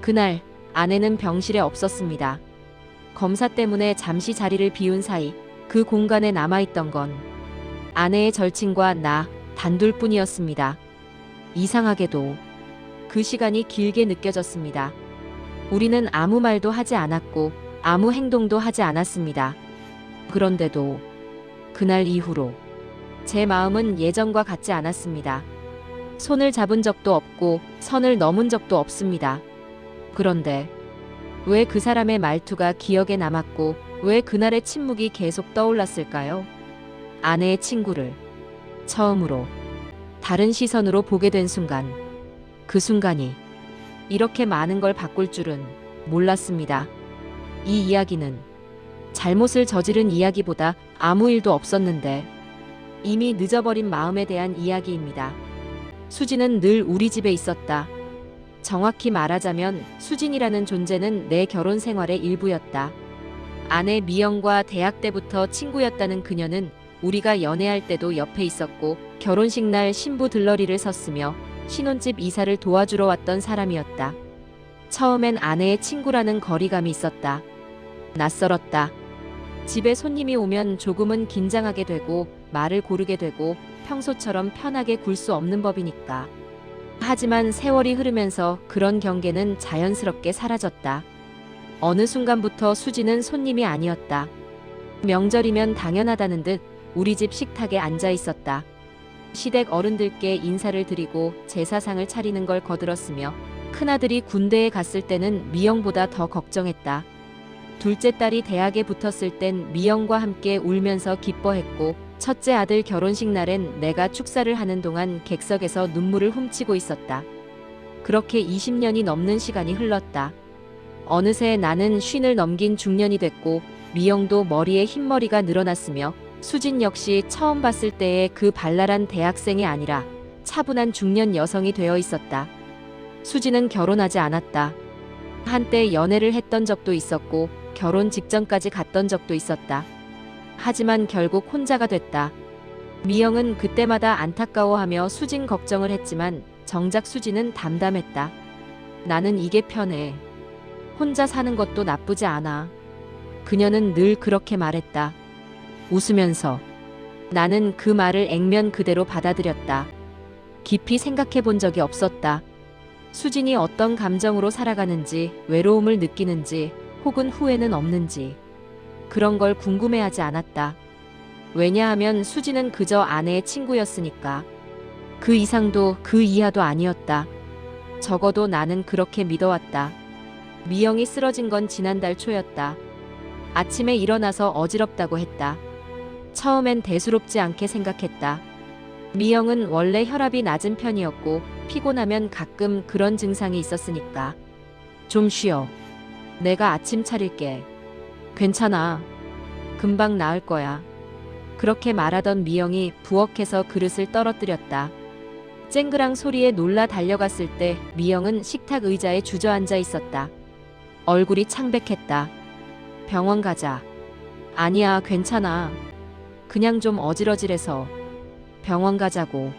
그날 아내는 병실에 없었습니다. 검사 때문에 잠시 자리를 비운 사이 그 공간에 남아있던 건 아내의 절친과 나 단둘뿐이었습니다. 이상하게도 그 시간이 길게 느껴졌습니다. 우리는 아무 말도 하지 않았고 아무 행동도 하지 않았습니다. 그런데도 그날 이후로 제 마음은 예전과 같지 않았습니다. 손을 잡은 적도 없고 선을 넘은 적도 없습니다. 그런데 왜 그 사람의 말투가 기억에 남았고 왜 그날의 침묵이 계속 떠올랐을까요? 아내의 친구를 처음으로 다른 시선으로 보게 된 순간, 그 순간이 이렇게 많은 걸 바꿀 줄은 몰랐습니다. 이 이야기는 잘못을 저지른 이야기보다 아무 일도 없었는데 이미 늦어버린 마음에 대한 이야기입니다. 수진은 늘 우리 집에 있었다. 정확히 말하자면 수진이라는 존재는 내 결혼 생활의 일부였다. 아내 미영과 대학 때부터 친구였다는 그녀는 우리가 연애할 때도 옆에 있었고 결혼식 날 신부 들러리를 섰으며 신혼집 이사를 도와주러 왔던 사람이었다. 처음엔 아내의 친구라는 거리감이 있었다. 낯설었다. 집에 손님이 오면 조금은 긴장하게 되고 말을 고르게 되고 평소처럼 편하게 굴 수 없는 법이니까. 하지만 세월이 흐르면서 그런 경계는 자연스럽게 사라졌다. 어느 순간부터 수지는 손님이 아니었다. 명절이면 당연하다는 듯 우리 집 식탁에 앉아 있었다. 시댁 어른들께 인사를 드리고 제사상을 차리는 걸 거들었으며 큰아들이 군대에 갔을 때는 미영보다 더 걱정했다. 둘째 딸이 대학에 붙었을 땐 미영과 함께 울면서 기뻐했고 첫째 아들 결혼식 날엔 내가 축사를 하는 동안 객석에서 눈물을 훔치고 있었다. 그렇게 20년이 넘는 시간이 흘렀다. 어느새 나는 쉰을 넘긴 중년이 됐고 미영도 머리에 흰머리가 늘어났으며 수진 역시 처음 봤을 때의 그 발랄한 대학생이 아니라 차분한 중년 여성이 되어 있었다. 수진은 결혼하지 않았다. 한때 연애를 했던 적도 있었고 결혼 직전까지 갔던 적도 있었다. 하지만 결국 혼자가 됐다. 미영은 그때마다 안타까워하며 수진 걱정을 했지만 정작 수진은 담담했다. 나는 이게 편해. 혼자 사는 것도 나쁘지 않아. 그녀는 늘 그렇게 말했다. 웃으면서 나는 그 말을 액면 그대로 받아들였다. 깊이 생각해 본 적이 없었다. 수진이 어떤 감정으로 살아가는지, 외로움을 느끼는지, 혹은 후회는 없는지 그런 걸 궁금해하지 않았다. 왜냐하면 수진은 그저 아내의 친구였으니까. 그 이상도 그 이하도 아니었다. 적어도 나는 그렇게 믿어왔다. 미영이 쓰러진 건 지난달 초였다. 아침에 일어나서 어지럽다고 했다. 처음엔 대수롭지 않게 생각했다. 미영은 원래 혈압이 낮은 편이었고 피곤하면 가끔 그런 증상이 있었으니까. 좀 쉬어. 내가 아침 차릴게. 괜찮아. 금방 나을 거야. 그렇게 말하던 미영이 부엌에서 그릇을 떨어뜨렸다. 쨍그랑 소리에 놀라 달려갔을 때 미영은 식탁 의자에 주저앉아 있었다. 얼굴이 창백했다. 병원 가자. 아니야, 괜찮아. 그냥 좀 어지러질해서. 병원 가자고.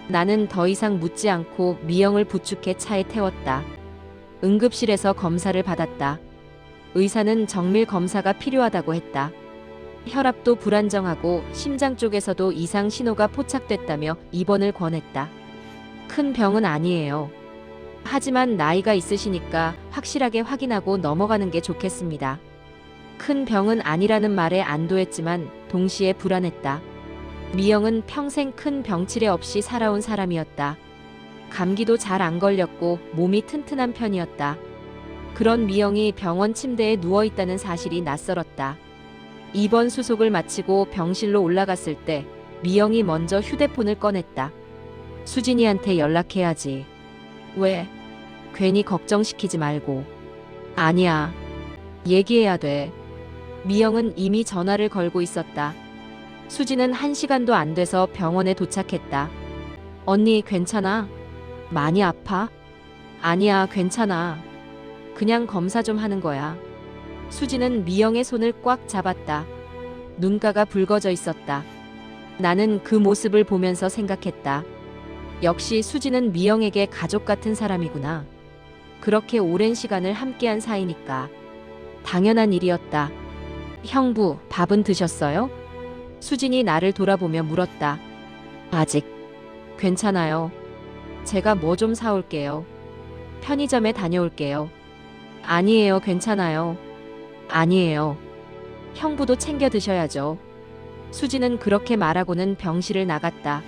나는 더 이상 묻지 않고 미영을 부축해 차에 태웠다. 응급실에서 검사를 받았다. 의사는 정밀 검사가 필요하다고 했다. 혈압도 불안정하고 심장 쪽에서도 이상 신호가 포착됐다며 입원을 권했다. 큰 병은 아니에요. 하지만 나이가 있으시니까 확실하게 확인하고 넘어가는 게 좋겠습니다. 큰 병은 아니라는 말에 안도했지만 동시에 불안했다. 미영은 평생 큰 병치레 없이 살아온 사람이었다. 감기도 잘 안 걸렸고 몸이 튼튼한 편이었다. 그런 미영이 병원 침대에 누워있다는 사실이 낯설었다. 입원 수속을 마치고 병실로 올라갔을 때 미영이 먼저 휴대폰을 꺼냈다. 수진이한테 연락해야지. 왜? 괜히 걱정시키지 말고. 아니야. 얘기해야 돼. 미영은 이미 전화를 걸고 있었다. 수진은 1시간도 안 돼서 병원에 도착했다. 언니 괜찮아? 많이 아파? 아니야, 괜찮아. 그냥 검사 좀 하는 거야. 수진은 미영의 손을 꽉 잡았다. 눈가가 붉어져 있었다. 나는 그 모습을 보면서 생각했다. 역시 수진은 미영에게 가족 같은 사람이구나. 그렇게 오랜 시간을 함께한 사이니까. 당연한 일이었다. 형부, 밥은 드셨어요? 수진이 나를 돌아보며 물었다. 아직. 괜찮아요. 제가 뭐 좀 사올게요. 편의점에 다녀올게요. 아니에요, 괜찮아요. 아니에요. 형부도 챙겨 드셔야죠. 수진은 그렇게 말하고는 병실을 나갔다.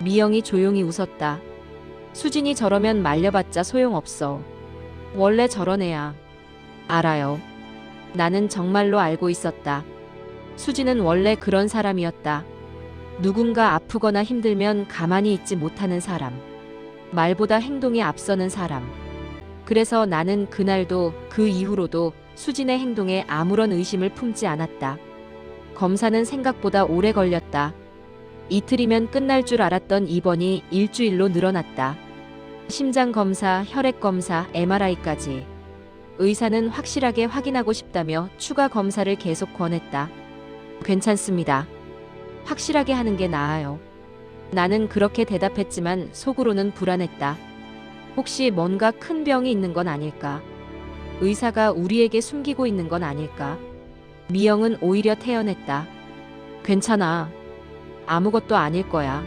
미영이 조용히 웃었다. 수진이 저러면 말려봤자 소용없어. 원래 저런 애야. 알아요. 나는 정말로 알고 있었다. 수진은 원래 그런 사람이었다. 누군가 아프거나 힘들면 가만히 있지 못하는 사람. 말보다 행동이 앞서는 사람. 그래서 나는 그날도 그 이후로도 수진의 행동에 아무런 의심을 품지 않았다. 검사는 생각보다 오래 걸렸다. 이틀이면 끝날 줄 알았던 입원이 일주일로 늘어났다. 심장검사, 혈액검사, MRI까지. 의사는 확실하게 확인하고 싶다며 추가 검사를 계속 권했다. 괜찮습니다. 확실하게 하는 게 나아요. 나는 그렇게 대답했지만 속으로는 불안했다. 혹시 뭔가 큰 병이 있는 건 아닐까? 의사가 우리에게 숨기고 있는 건 아닐까? 미영은 오히려 태연했다. 괜찮아. 아무것도 아닐 거야.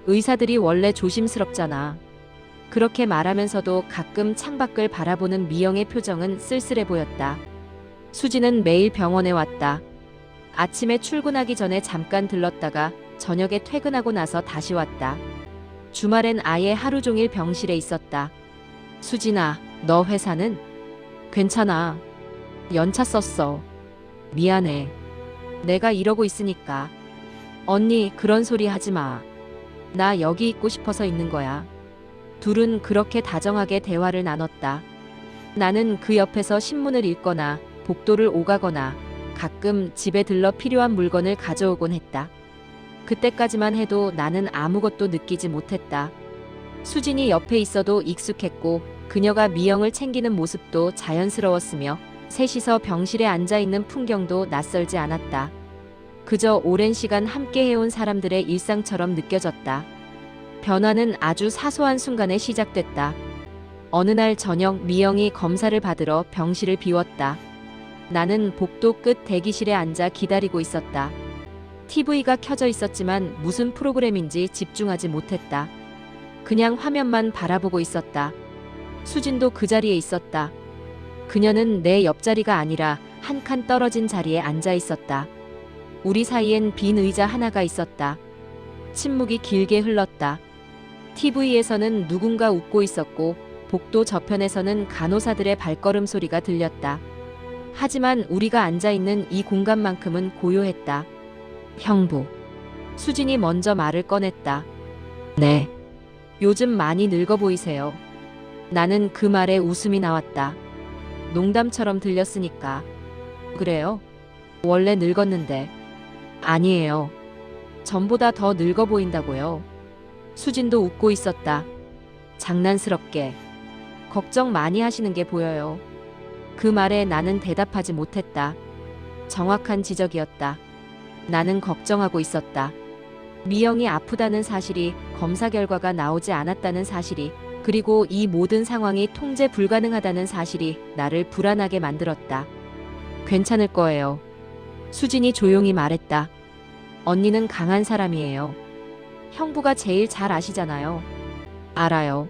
의사들이 원래 조심스럽잖아. 그렇게 말하면서도 가끔 창밖을 바라보는 미영의 표정은 쓸쓸해 보였다. 수지는 매일 병원에 왔다. 아침에 출근하기 전에 잠깐 들렀다가 저녁에 퇴근하고 나서 다시 왔다. 주말엔 아예 하루 종일 병실에 있었다. 수진아, 너 회사는? 괜찮아. 연차 썼어. 미안해. 내가 이러고 있으니까. 언니, 그런 소리 하지 마. 나 여기 있고 싶어서 있는 거야. 둘은 그렇게 다정하게 대화를 나눴다. 나는 그 옆에서 신문을 읽거나 복도를 오가거나 가끔 집에 들러 필요한 물건을 가져오곤 했다. 그때까지만 해도 나는 아무것도 느끼지 못했다. 수진이 옆에 있어도 익숙했고 그녀가 미영을 챙기는 모습도 자연스러웠으며 셋이서 병실에 앉아있는 풍경도 낯설지 않았다. 그저 오랜 시간 함께 해온 사람들의 일상처럼 느껴졌다. 변화는 아주 사소한 순간에 시작됐다. 어느 날 저녁 미영이 검사를 받으러 병실을 비웠다. 나는 복도 끝 대기실에 앉아 기다리고 있었다. TV가 켜져 있었지만 무슨 프로그램인지 집중하지 못했다. 그냥 화면만 바라보고 있었다. 수진도 그 자리에 있었다. 그녀는 내 옆자리가 아니라 한 칸 떨어진 자리에 앉아 있었다. 우리 사이엔 빈 의자 하나가 있었다. 침묵이 길게 흘렀다. TV에서는 누군가 웃고 있었고 복도 저편에서는 간호사들의 발걸음 소리가 들렸다. 하지만 우리가 앉아있는 이 공간만큼은 고요했다. 형부. 수진이 먼저 말을 꺼냈다. 네. 요즘 많이 늙어 보이세요. 나는 그 말에 웃음이 나왔다. 농담처럼 들렸으니까. 그래요? 원래 늙었는데. 아니에요. 전보다 더 늙어 보인다고요. 수진도 웃고 있었다. 장난스럽게. 걱정 많이 하시는 게 보여요. 그 말에 나는 대답하지 못했다. 정확한 지적이었다. 나는 걱정하고 있었다. 미영이 아프다는 사실이, 검사 결과가 나오지 않았다는 사실이, 그리고 이 모든 상황이 통제 불가능하다는 사실이 나를 불안하게 만들었다. 괜찮을 거예요. 수진이 조용히 말했다. 언니는 강한 사람이에요. 형부가 제일 잘 아시잖아요. 알아요.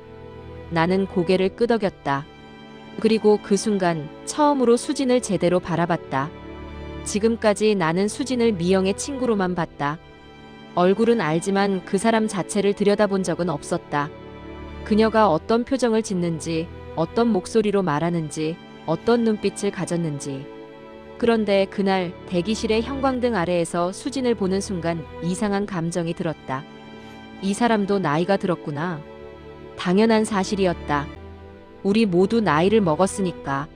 나는 고개를 끄덕였다. 그리고 그 순간 처음으로 수진을 제대로 바라봤다. 지금까지 나는 수진을 미영의 친구로만 봤다. 얼굴은 알지만 그 사람 자체를 들여다본 적은 없었다. 그녀가 어떤 표정을 짓는지, 어떤 목소리로 말하는지, 어떤 눈빛을 가졌는지. 그런데 그날 대기실의 형광등 아래에서 수진을 보는 순간 이상한 감정이 들었다. 이 사람도 나이가 들었구나. 당연한 사실이었다. 우리 모두 나이를 먹었으니까.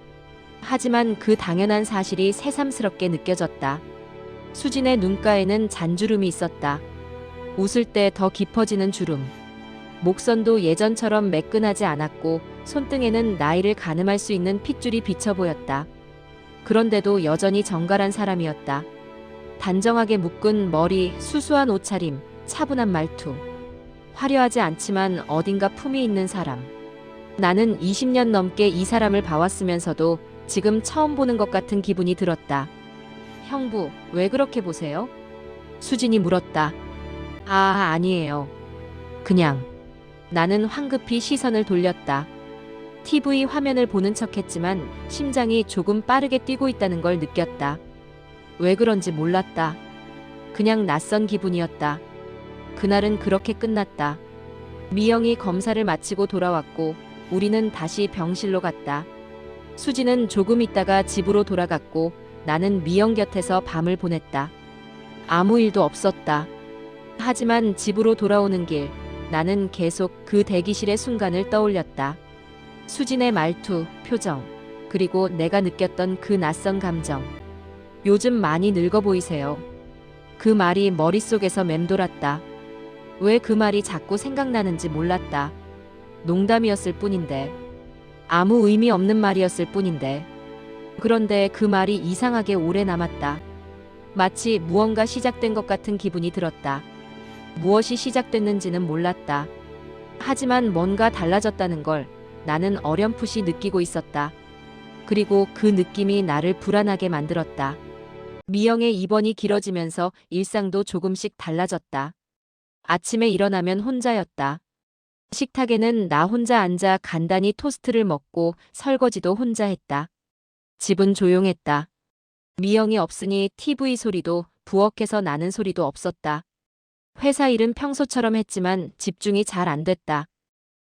하지만 그 당연한 사실이 새삼스럽게 느껴졌다. 수진의 눈가에는 잔주름이 있었다. 웃을 때 더 깊어지는 주름. 목선도 예전처럼 매끈하지 않았고 손등에는 나이를 가늠할 수 있는 핏줄이 비쳐 보였다. 그런데도 여전히 정갈한 사람이었다. 단정하게 묶은 머리, 수수한 옷차림, 차분한 말투. 화려하지 않지만 어딘가 품이 있는 사람. 나는 20년 넘게 이 사람을 봐왔으면서도 지금 처음 보는 것 같은 기분이 들었다. 형부, 왜 그렇게 보세요? 수진이 물었다. 아니에요. 그냥. 나는 황급히 시선을 돌렸다. TV 화면을 보는 척했지만 심장이 조금 빠르게 뛰고 있다는 걸 느꼈다. 왜 그런지 몰랐다. 그냥 낯선 기분이었다. 그날은 그렇게 끝났다. 미영이 검사를 마치고 돌아왔고 우리는 다시 병실로 갔다. 수지는 조금 있다가 집으로 돌아갔고 나는 미영 곁에서 밤을 보냈다. 아무 일도 없었다. 하지만 집으로 돌아오는 길, 나는 계속 그 대기실의 순간을 떠올렸다. 수진의 말투, 표정, 그리고 내가 느꼈던 그 낯선 감정. 요즘 많이 늙어 보이세요. 그 말이 머릿속에서 맴돌았다. 왜 그 말이 자꾸 생각나는지 몰랐다. 농담이었을 뿐인데. 아무 의미 없는 말이었을 뿐인데. 그런데 그 말이 이상하게 오래 남았다. 마치 무언가 시작된 것 같은 기분이 들었다. 무엇이 시작됐는지는 몰랐다. 하지만 뭔가 달라졌다는 걸 나는 어렴풋이 느끼고 있었다. 그리고 그 느낌이 나를 불안하게 만들었다. 미영의 입원이 길어지면서 일상도 조금씩 달라졌다. 아침에 일어나면 혼자였다. 식탁에는 나 혼자 앉아 간단히 토스트를 먹고 설거지도 혼자 했다. 집은 조용했다. 미영이 없으니 TV 소리도 부엌에서 나는 소리도 없었다. 회사 일은 평소처럼 했지만 집중이 잘 안 됐다.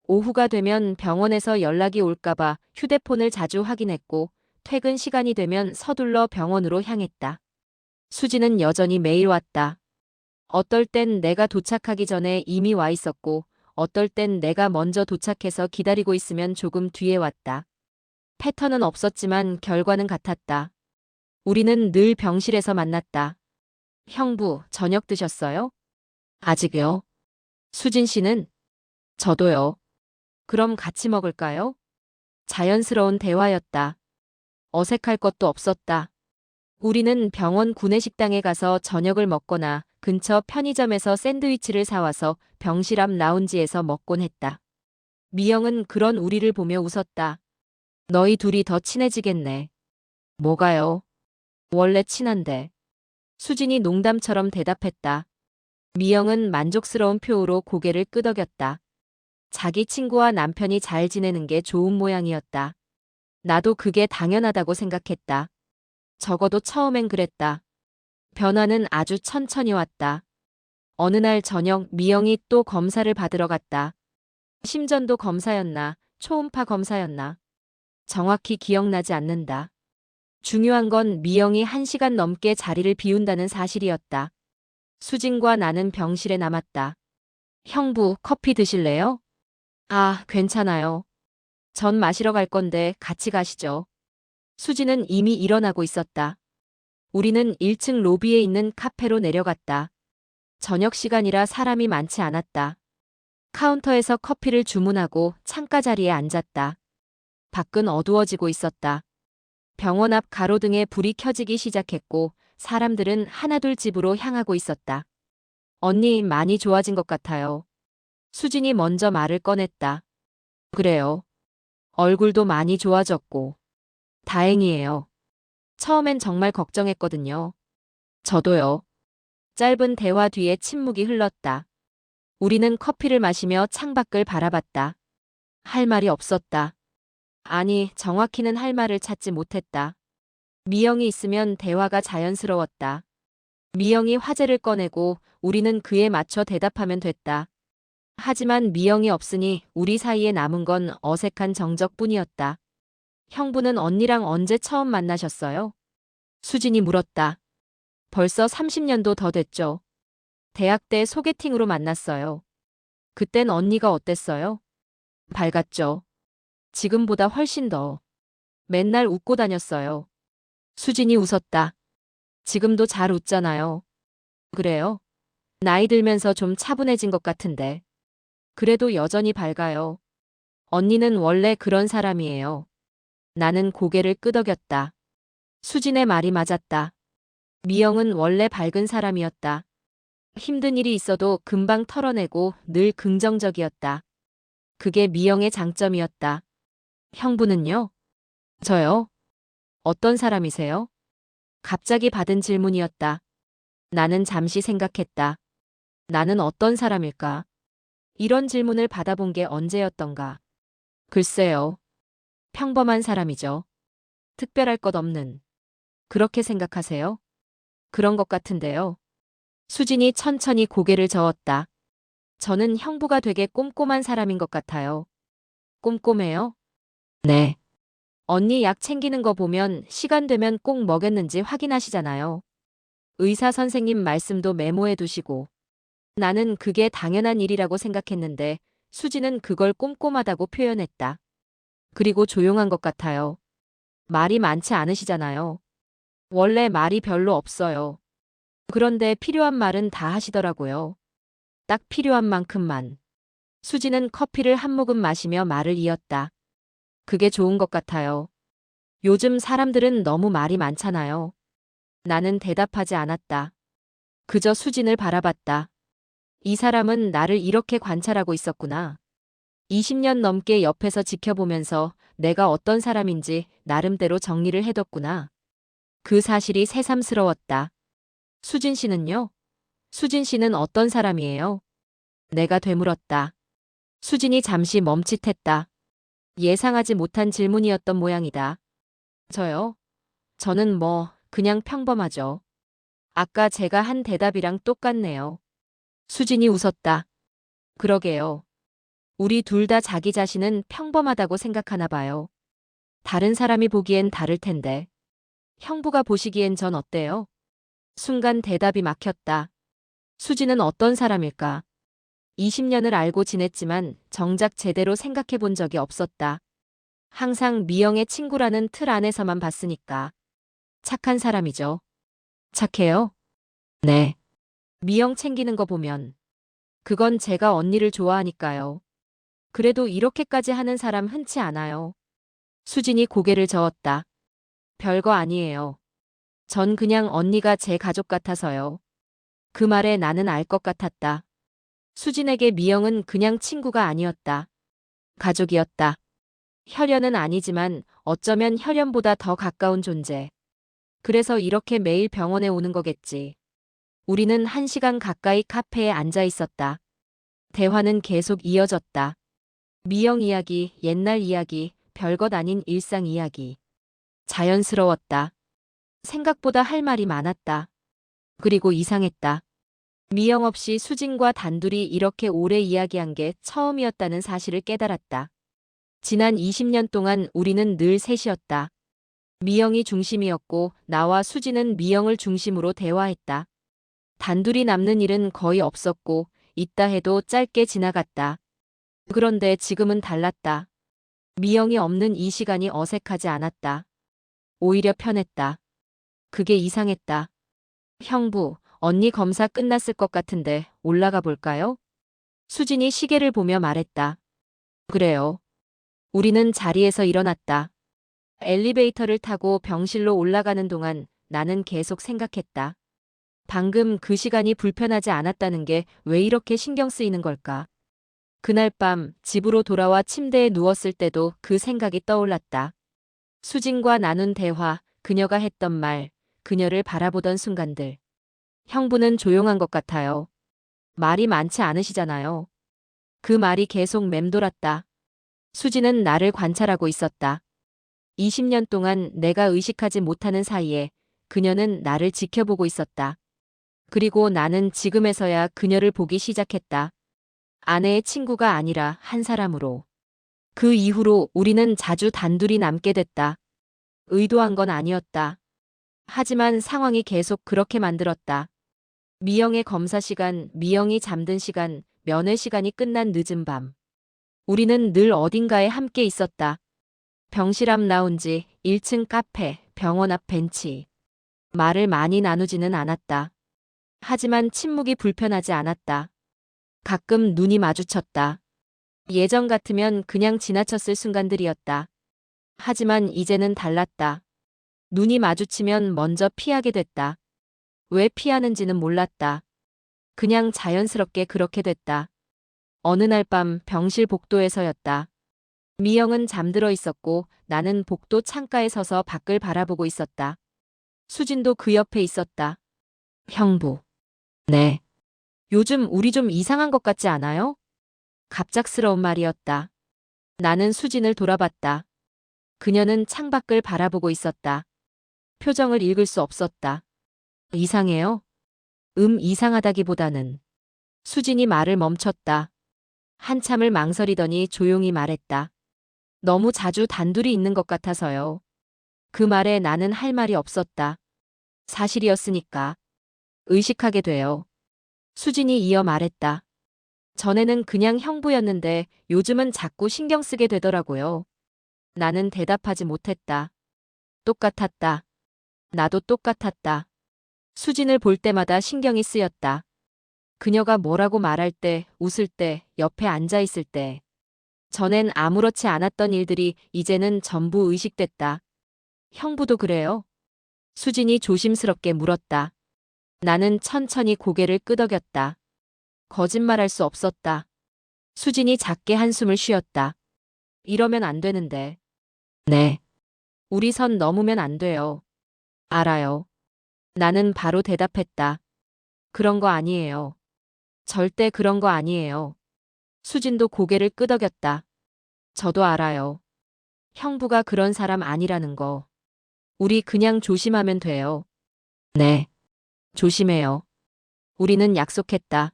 오후가 되면 병원에서 연락이 올까봐 휴대폰을 자주 확인했고 퇴근 시간이 되면 서둘러 병원으로 향했다. 수지는 여전히 매일 왔다. 어떨 땐 내가 도착하기 전에 이미 와 있었고 어떨 땐 내가 먼저 도착해서 기다리고 있으면 조금 뒤에 왔다. 패턴은 없었지만 결과는 같았다. 우리는 늘 병실에서 만났다. 형부, 저녁 드셨어요? 아직요. 수진 씨는? 저도요. 그럼 같이 먹을까요? 자연스러운 대화였다. 어색할 것도 없었다. 우리는 병원 구내식당에 가서 저녁을 먹거나 근처 편의점에서 샌드위치를 사와서 병실 앞 라운지에서 먹곤 했다. 미영은 그런 우리를 보며 웃었다. 너희 둘이 더 친해지겠네. 뭐가요? 원래 친한데. 수진이 농담처럼 대답했다. 미영은 만족스러운 표호로 고개를 끄덕였다. 자기 친구와 남편이 잘 지내는 게 좋은 모양이었다. 나도 그게 당연하다고 생각했다. 적어도 처음엔 그랬다. 변화는 아주 천천히 왔다. 어느 날 저녁 미영이 또 검사를 받으러 갔다. 심전도 검사였나, 초음파 검사였나. 정확히 기억나지 않는다. 중요한 건 미영이 1시간 넘게 자리를 비운다는 사실이었다. 수진과 나는 병실에 남았다. 형부, 커피 드실래요? 괜찮아요. 전 마시러 갈 건데 같이 가시죠. 수진은 이미 일어나고 있었다. 우리는 1층 로비에 있는 카페로 내려갔다. 저녁 시간이라 사람이 많지 않았다. 카운터에서 커피를 주문하고 창가 자리에 앉았다. 밖은 어두워지고 있었다. 병원 앞 가로등에 불이 켜지기 시작했고 사람들은 하나둘 집으로 향하고 있었다. 언니 많이 좋아진 것 같아요. 수진이 먼저 말을 꺼냈다. 그래요. 얼굴도 많이 좋아졌고. 다행이에요. 처음엔 정말 걱정했거든요. 저도요. 짧은 대화 뒤에 침묵이 흘렀다. 우리는 커피를 마시며 창밖을 바라봤다. 할 말이 없었다. 아니, 정확히는 할 말을 찾지 못했다. 미영이 있으면 대화가 자연스러웠다. 미영이 화제를 꺼내고 우리는 그에 맞춰 대답하면 됐다. 하지만 미영이 없으니 우리 사이에 남은 건 어색한 정적뿐이었다. 형부는 언니랑 언제 처음 만나셨어요? 수진이 물었다. 벌써 30년도 더 됐죠. 대학 때 소개팅으로 만났어요. 그땐 언니가 어땠어요? 밝았죠. 지금보다 훨씬 더. 맨날 웃고 다녔어요. 수진이 웃었다. 지금도 잘 웃잖아요. 그래요? 나이 들면서 좀 차분해진 것 같은데. 그래도 여전히 밝아요. 언니는 원래 그런 사람이에요. 나는 고개를 끄덕였다. 수진의 말이 맞았다. 미영은 원래 밝은 사람이었다. 힘든 일이 있어도 금방 털어내고 늘 긍정적이었다. 그게 미영의 장점이었다. 형부는요? 저요? 어떤 사람이세요? 갑자기 받은 질문이었다. 나는 잠시 생각했다. 나는 어떤 사람일까? 이런 질문을 받아본 게 언제였던가? 글쎄요. 평범한 사람이죠. 특별할 것 없는. 그렇게 생각하세요? 그런 것 같은데요. 수진이 천천히 고개를 저었다. 저는 형부가 되게 꼼꼼한 사람인 것 같아요. 꼼꼼해요? 네. 언니 약 챙기는 거 보면 시간 되면 꼭 먹였는지 확인하시잖아요. 의사 선생님 말씀도 메모해 두시고. 나는 그게 당연한 일이라고 생각했는데 수지는 그걸 꼼꼼하다고 표현했다. 그리고 조용한 것 같아요. 말이 많지 않으시잖아요. 원래 말이 별로 없어요. 그런데 필요한 말은 다 하시더라고요. 딱 필요한 만큼만. 수지는 커피를 한 모금 마시며 말을 이었다. 그게 좋은 것 같아요. 요즘 사람들은 너무 말이 많잖아요. 나는 대답하지 않았다. 그저 수진을 바라봤다. 이 사람은 나를 이렇게 관찰하고 있었구나. 20년 넘게 옆에서 지켜보면서 내가 어떤 사람인지 나름대로 정리를 해뒀구나. 그 사실이 새삼스러웠다. 수진 씨는요? 수진 씨는 어떤 사람이에요? 내가 되물었다. 수진이 잠시 멈칫했다. 예상하지 못한 질문이었던 모양이다. 저요? 저는 그냥 평범하죠. 아까 제가 한 대답이랑 똑같네요. 수진이 웃었다. 그러게요. 우리 둘 다 자기 자신은 평범하다고 생각하나 봐요. 다른 사람이 보기엔 다를 텐데. 형부가 보시기엔 전 어때요? 순간 대답이 막혔다. 수진은 어떤 사람일까? 20년을 알고 지냈지만 정작 제대로 생각해 본 적이 없었다. 항상 미영의 친구라는 틀 안에서만 봤으니까. 착한 사람이죠. 착해요? 네. 미영 챙기는 거 보면. 그건 제가 언니를 좋아하니까요. 그래도 이렇게까지 하는 사람 흔치 않아요. 수진이 고개를 저었다. 별거 아니에요. 전 그냥 언니가 제 가족 같아서요. 그 말에 나는 알 것 같았다. 수진에게 미영은 그냥 친구가 아니었다. 가족이었다. 혈연은 아니지만 어쩌면 혈연보다 더 가까운 존재. 그래서 이렇게 매일 병원에 오는 거겠지. 우리는 1시간 가까이 카페에 앉아 있었다. 대화는 계속 이어졌다. 미영 이야기, 옛날 이야기, 별것 아닌 일상 이야기. 자연스러웠다. 생각보다 할 말이 많았다. 그리고 이상했다. 미영 없이 수진과 단둘이 이렇게 오래 이야기한 게 처음이었다는 사실을 깨달았다. 지난 20년 동안 우리는 늘 셋이었다. 미영이 중심이었고 나와 수진은 미영을 중심으로 대화했다. 단둘이 남는 일은 거의 없었고 있다 해도 짧게 지나갔다. 그런데 지금은 달랐다. 미영이 없는 이 시간이 어색하지 않았다. 오히려 편했다. 그게 이상했다. 형부, 언니 검사 끝났을 것 같은데 올라가 볼까요? 수진이 시계를 보며 말했다. 그래요. 우리는 자리에서 일어났다. 엘리베이터를 타고 병실로 올라가는 동안 나는 계속 생각했다. 방금 그 시간이 불편하지 않았다는 게 왜 이렇게 신경 쓰이는 걸까? 그날 밤 집으로 돌아와 침대에 누웠을 때도 그 생각이 떠올랐다. 수진과 나눈 대화, 그녀가 했던 말, 그녀를 바라보던 순간들. 형부는 조용한 것 같아요. 말이 많지 않으시잖아요. 그 말이 계속 맴돌았다. 수진은 나를 관찰하고 있었다. 20년 동안 내가 의식하지 못하는 사이에 그녀는 나를 지켜보고 있었다. 그리고 나는 지금에서야 그녀를 보기 시작했다. 아내의 친구가 아니라 한 사람으로. 그 이후로 우리는 자주 단둘이 남게 됐다. 의도한 건 아니었다. 하지만 상황이 계속 그렇게 만들었다. 미영의 검사 시간, 미영이 잠든 시간, 면회 시간이 끝난 늦은 밤. 우리는 늘 어딘가에 함께 있었다. 병실 앞 라운지, 1층 카페, 병원 앞 벤치. 말을 많이 나누지는 않았다. 하지만 침묵이 불편하지 않았다. 가끔 눈이 마주쳤다. 예전 같으면 그냥 지나쳤을 순간들이었다. 하지만 이제는 달랐다. 눈이 마주치면 먼저 피하게 됐다. 왜 피하는지는 몰랐다. 그냥 자연스럽게 그렇게 됐다. 어느 날 밤 병실 복도에서였다. 미영은 잠들어 있었고 나는 복도 창가에 서서 밖을 바라보고 있었다. 수진도 그 옆에 있었다. 형부. 네. 요즘 우리 좀 이상한 것 같지 않아요? 갑작스러운 말이었다. 나는 수진을 돌아봤다. 그녀는 창밖을 바라보고 있었다. 표정을 읽을 수 없었다. 이상해요? 이상하다기보다는. 수진이 말을 멈췄다. 한참을 망설이더니 조용히 말했다. 너무 자주 단둘이 있는 것 같아서요. 그 말에 나는 할 말이 없었다. 사실이었으니까. 의식하게 돼요. 수진이 이어 말했다. 전에는 그냥 형부였는데 요즘은 자꾸 신경 쓰게 되더라고요. 나는 대답하지 못했다. 똑같았다. 나도 똑같았다. 수진을 볼 때마다 신경이 쓰였다. 그녀가 뭐라고 말할 때, 웃을 때, 옆에 앉아 있을 때. 전엔 아무렇지 않았던 일들이 이제는 전부 의식됐다. 형부도 그래요? 수진이 조심스럽게 물었다. 나는 천천히 고개를 끄덕였다. 거짓말할 수 없었다. 수진이 작게 한숨을 쉬었다. 이러면 안 되는데. 네. 우리 선 넘으면 안 돼요. 알아요. 나는 바로 대답했다. 그런 거 아니에요. 절대 그런 거 아니에요. 수진도 고개를 끄덕였다. 저도 알아요. 형부가 그런 사람 아니라는 거. 우리 그냥 조심하면 돼요. 네. 조심해요. 우리는 약속했다.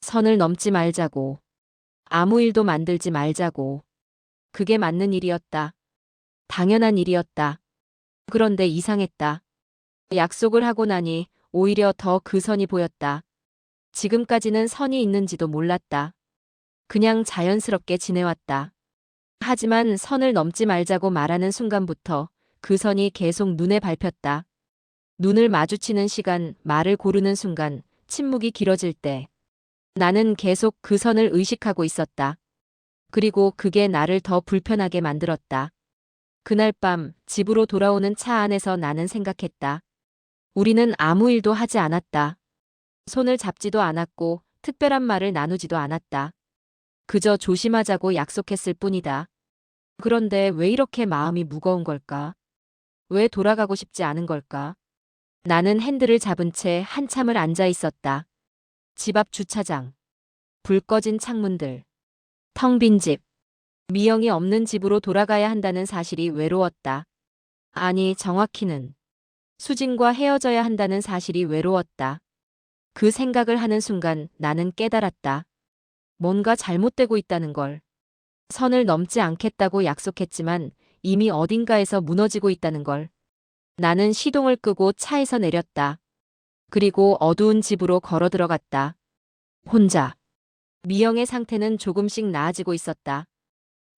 선을 넘지 말자고. 아무 일도 만들지 말자고. 그게 맞는 일이었다. 당연한 일이었다. 그런데 이상했다. 약속을 하고 나니 오히려 더 그 선이 보였다. 지금까지는 선이 있는지도 몰랐다. 그냥 자연스럽게 지내왔다. 하지만 선을 넘지 말자고 말하는 순간부터 그 선이 계속 눈에 밟혔다. 눈을 마주치는 시간, 말을 고르는 순간, 침묵이 길어질 때. 나는 계속 그 선을 의식하고 있었다. 그리고 그게 나를 더 불편하게 만들었다. 그날 밤 집으로 돌아오는 차 안에서 나는 생각했다. 우리는 아무 일도 하지 않았다. 손을 잡지도 않았고 특별한 말을 나누지도 않았다. 그저 조심하자고 약속했을 뿐이다. 그런데 왜 이렇게 마음이 무거운 걸까? 왜 돌아가고 싶지 않은 걸까? 나는 핸들을 잡은 채 한참을 앉아 있었다. 집 앞 주차장. 불 꺼진 창문들. 텅 빈 집. 미영이 없는 집으로 돌아가야 한다는 사실이 외로웠다. 아니, 정확히는 수진과 헤어져야 한다는 사실이 외로웠다. 그 생각을 하는 순간 나는 깨달았다. 뭔가 잘못되고 있다는 걸. 선을 넘지 않겠다고 약속했지만 이미 어딘가에서 무너지고 있다는 걸. 나는 시동을 끄고 차에서 내렸다. 그리고 어두운 집으로 걸어 들어갔다. 혼자. 미영의 상태는 조금씩 나아지고 있었다.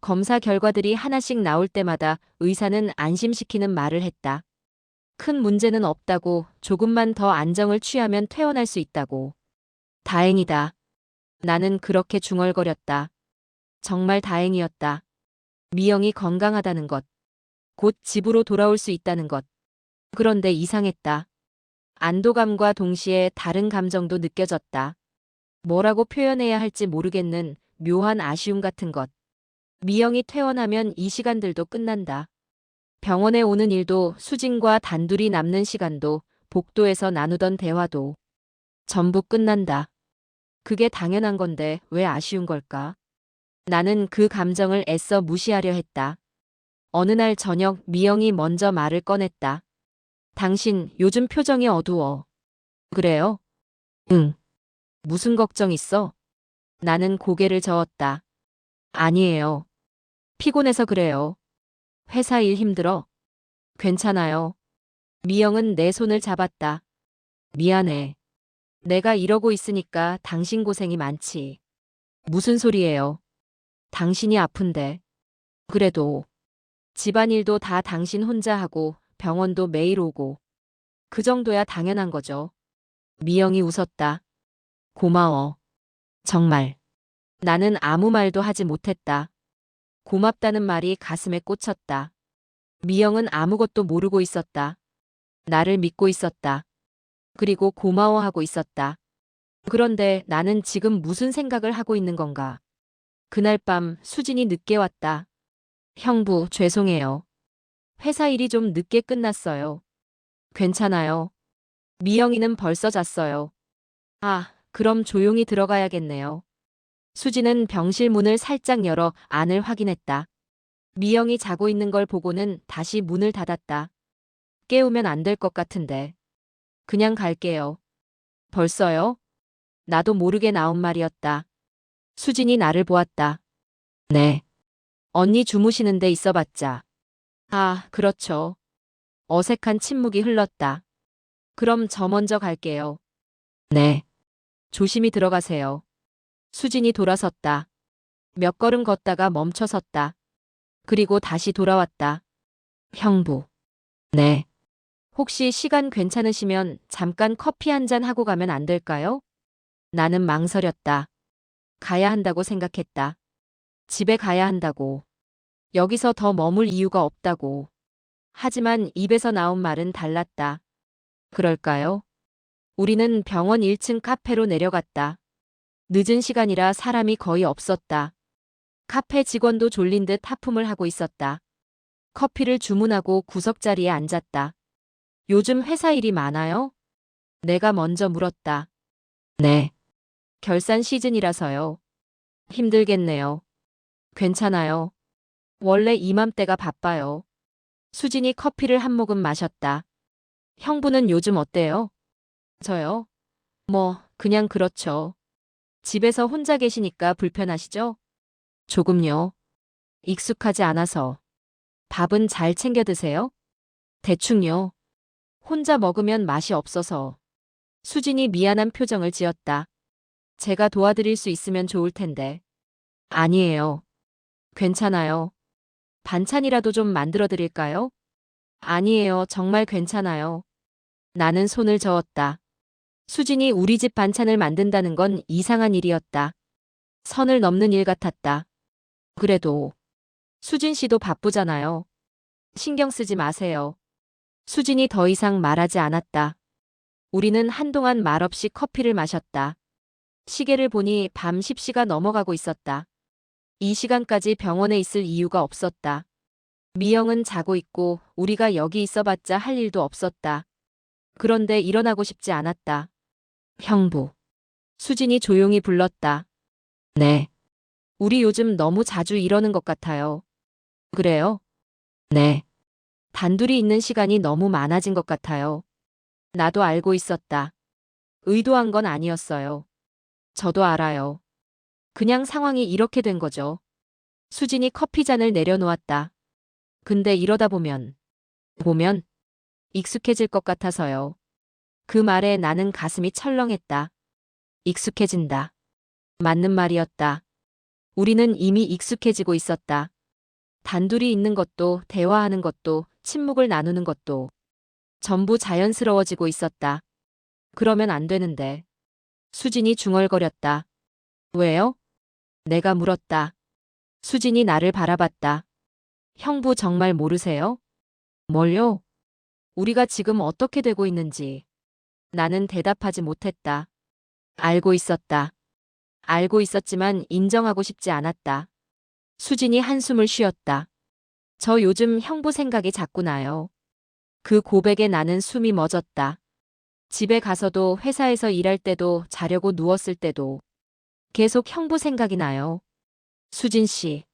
검사 결과들이 하나씩 나올 때마다 의사는 안심시키는 말을 했다. 큰 문제는 없다고, 조금만 더 안정을 취하면 퇴원할 수 있다고. 다행이다. 나는 그렇게 중얼거렸다. 정말 다행이었다. 미영이 건강하다는 것. 곧 집으로 돌아올 수 있다는 것. 그런데 이상했다. 안도감과 동시에 다른 감정도 느껴졌다. 뭐라고 표현해야 할지 모르겠는 묘한 아쉬움 같은 것. 미영이 퇴원하면 이 시간들도 끝난다. 병원에 오는 일도, 수진과 단둘이 남는 시간도, 복도에서 나누던 대화도 전부 끝난다. 그게 당연한 건데 왜 아쉬운 걸까? 나는 그 감정을 애써 무시하려 했다. 어느 날 저녁 미영이 먼저 말을 꺼냈다. 당신 요즘 표정이 어두워. 그래요? 응. 무슨 걱정 있어? 나는 고개를 저었다. 아니에요. 피곤해서 그래요. 회사 일 힘들어. 괜찮아요. 미영은 내 손을 잡았다. 미안해. 내가 이러고 있으니까 당신 고생이 많지. 무슨 소리예요? 당신이 아픈데. 그래도 집안일도 다 당신 혼자 하고 병원도 매일 오고. 그 정도야 당연한 거죠. 미영이 웃었다. 고마워. 정말. 나는 아무 말도 하지 못했다. 고맙다는 말이 가슴에 꽂혔다. 미영은 아무것도 모르고 있었다. 나를 믿고 있었다. 그리고 고마워하고 있었다. 그런데 나는 지금 무슨 생각을 하고 있는 건가? 그날 밤 수진이 늦게 왔다. 형부, 죄송해요. 회사 일이 좀 늦게 끝났어요. 괜찮아요. 미영이는 벌써 잤어요. 아, 그럼 조용히 들어가야겠네요. 수지는 병실 문을 살짝 열어 안을 확인했다. 미영이 자고 있는 걸 보고는 다시 문을 닫았다. 깨우면 안 될 것 같은데. 그냥 갈게요. 벌써요? 나도 모르게 나온 말이었다. 수진이 나를 보았다. 네. 언니 주무시는데 있어봤자. 아, 그렇죠. 어색한 침묵이 흘렀다. 그럼 저 먼저 갈게요. 네. 조심히 들어가세요. 수진이 돌아섰다. 몇 걸음 걷다가 멈춰섰다. 그리고 다시 돌아왔다. 형부. 네. 혹시 시간 괜찮으시면 잠깐 커피 한 잔 하고 가면 안 될까요? 나는 망설였다. 가야 한다고 생각했다. 집에 가야 한다고. 여기서 더 머물 이유가 없다고. 하지만 입에서 나온 말은 달랐다. 그럴까요? 우리는 병원 1층 카페로 내려갔다. 늦은 시간이라 사람이 거의 없었다. 카페 직원도 졸린 듯 하품을 하고 있었다. 커피를 주문하고 구석자리에 앉았다. 요즘 회사 일이 많아요? 내가 먼저 물었다. 네. 결산 시즌이라서요. 힘들겠네요. 괜찮아요. 원래 이맘때가 바빠요. 수진이 커피를 한 모금 마셨다. 형부는 요즘 어때요? 저요? 뭐, 그냥 그렇죠. 집에서 혼자 계시니까 불편하시죠? 조금요. 익숙하지 않아서. 밥은 잘 챙겨 드세요? 대충요. 혼자 먹으면 맛이 없어서. 수진이 미안한 표정을 지었다. 제가 도와드릴 수 있으면 좋을 텐데. 아니에요. 괜찮아요. 반찬이라도 좀 만들어 드릴까요? 아니에요. 정말 괜찮아요. 나는 손을 저었다. 수진이 우리 집 반찬을 만든다는 건 이상한 일이었다. 선을 넘는 일 같았다. 그래도 수진 씨도 바쁘잖아요. 신경 쓰지 마세요. 수진이 더 이상 말하지 않았다. 우리는 한동안 말없이 커피를 마셨다. 시계를 보니 밤 10시가 넘어가고 있었다. 이 시간까지 병원에 있을 이유가 없었다. 미영은 자고 있고 우리가 여기 있어봤자 할 일도 없었다. 그런데 일어나고 싶지 않았다. 형부. 수진이 조용히 불렀다. 네. 우리 요즘 너무 자주 이러는 것 같아요. 그래요? 네. 단둘이 있는 시간이 너무 많아진 것 같아요. 나도 알고 있었다. 의도한 건 아니었어요. 저도 알아요. 그냥 상황이 이렇게 된 거죠. 수진이 커피잔을 내려놓았다. 근데 이러다 보면 익숙해질 것 같아서요. 그 말에 나는 가슴이 철렁했다. 익숙해진다. 맞는 말이었다. 우리는 이미 익숙해지고 있었다. 단둘이 있는 것도, 대화하는 것도, 침묵을 나누는 것도 전부 자연스러워지고 있었다. 그러면 안 되는데. 수진이 중얼거렸다. 왜요? 내가 물었다. 수진이 나를 바라봤다. 형부 정말 모르세요? 뭘요? 우리가 지금 어떻게 되고 있는지. 나는 대답하지 못했다. 알고 있었다. 알고 있었지만 인정하고 싶지 않았다. 수진이 한숨을 쉬었다. 저 요즘 형부 생각이 자꾸 나요. 그 고백에 나는 숨이 멎었다. 집에 가서도 회사에서 일할 때도 자려고 누웠을 때도 계속 형부 생각이 나요. 수진 씨.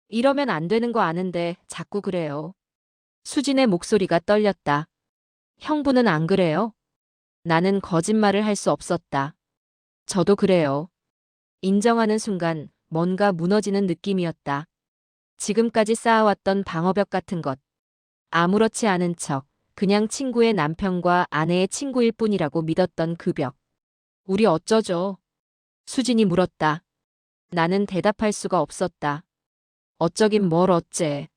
이러면 안 되는 거 아는데 자꾸 그래요. 수진의 목소리가 떨렸다. 형부는 안 그래요? 나는 거짓말을 할 수 없었다. 저도 그래요. 인정하는 순간 뭔가 무너지는 느낌이었다. 지금까지 쌓아왔던 방어벽 같은 것. 아무렇지 않은 척, 그냥 친구의 남편과 아내의 친구일 뿐이라고 믿었던 그 벽. 우리 어쩌죠? 수진이 물었다. 나는 대답할 수가 없었다. 어쩌긴 뭘 어째.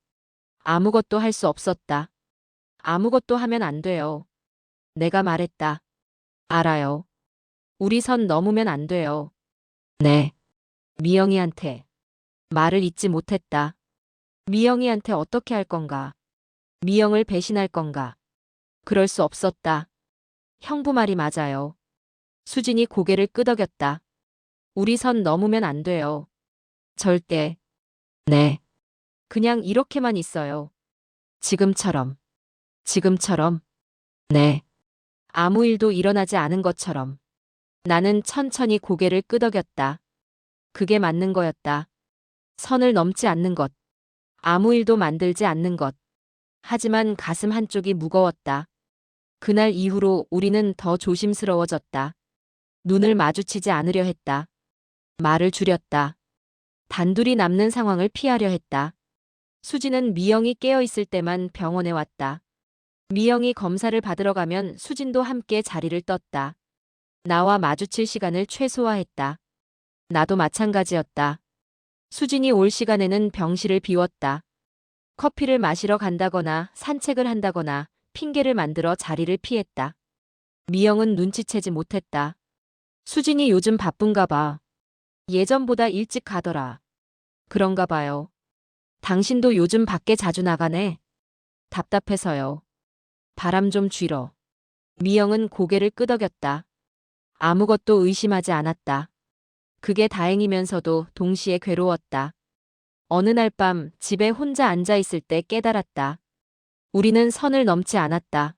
아무것도 할 수 없었다. 아무것도 하면 안 돼요. 내가 말했다. 알아요. 우리 선 넘으면 안 돼요. 네. 미영이한테. 말을 잇지 못했다. 미영이한테 어떻게 할 건가? 미영을 배신할 건가? 그럴 수 없었다. 형부 말이 맞아요. 수진이 고개를 끄덕였다. 우리 선 넘으면 안 돼요. 절대. 네. 그냥 이렇게만 있어요. 지금처럼. 지금처럼. 네. 아무 일도 일어나지 않은 것처럼. 나는 천천히 고개를 끄덕였다. 그게 맞는 거였다. 선을 넘지 않는 것. 아무 일도 만들지 않는 것. 하지만 가슴 한쪽이 무거웠다. 그날 이후로 우리는 더 조심스러워졌다. 눈을 마주치지 않으려 했다. 말을 줄였다. 단둘이 남는 상황을 피하려 했다. 수진은 미영이 깨어 있을 때만 병원에 왔다. 미영이 검사를 받으러 가면 수진도 함께 자리를 떴다. 나와 마주칠 시간을 최소화했다. 나도 마찬가지였다. 수진이 올 시간에는 병실을 비웠다. 커피를 마시러 간다거나 산책을 한다거나 핑계를 만들어 자리를 피했다. 미영은 눈치채지 못했다. 수진이 요즘 바쁜가 봐. 예전보다 일찍 가더라. 그런가 봐요. 당신도 요즘 밖에 자주 나가네. 답답해서요. 바람 좀 쥐러. 미영은 고개를 끄덕였다. 아무것도 의심하지 않았다. 그게 다행이면서도 동시에 괴로웠다. 어느 날 밤 집에 혼자 앉아 있을 때 깨달았다. 우리는 선을 넘지 않았다.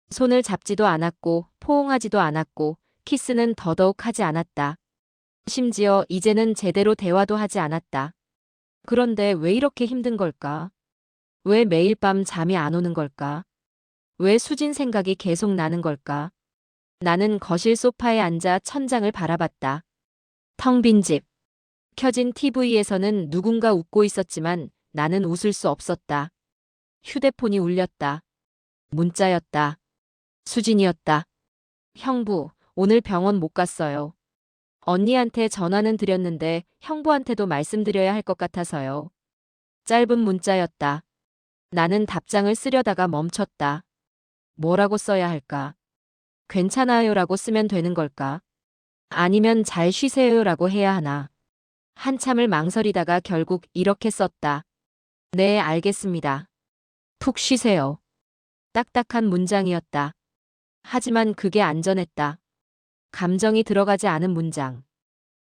손을 잡지도 않았고 포옹하지도 않았고 키스는 더더욱 하지 않았다. 심지어 이제는 제대로 대화도 하지 않았다. 그런데 왜 이렇게 힘든 걸까? 왜 매일 밤 잠이 안 오는 걸까? 왜 수진 생각이 계속 나는 걸까? 나는 거실 소파에 앉아 천장을 바라봤다. 텅 빈 집. 켜진 TV에서는 누군가 웃고 있었지만 나는 웃을 수 없었다. 휴대폰이 울렸다. 문자였다. 수진이었다. 형부, 오늘 병원 못 갔어요. 언니한테 전화는 드렸는데 형부한테도 말씀드려야 할 것 같아서요. 짧은 문자였다. 나는 답장을 쓰려다가 멈췄다. 뭐라고 써야 할까? 괜찮아요라고 쓰면 되는 걸까? 아니면 잘 쉬세요라고 해야 하나? 한참을 망설이다가 결국 이렇게 썼다. 네, 알겠습니다. 푹 쉬세요. 딱딱한 문장이었다. 하지만 그게 안전했다. 감정이 들어가지 않은 문장.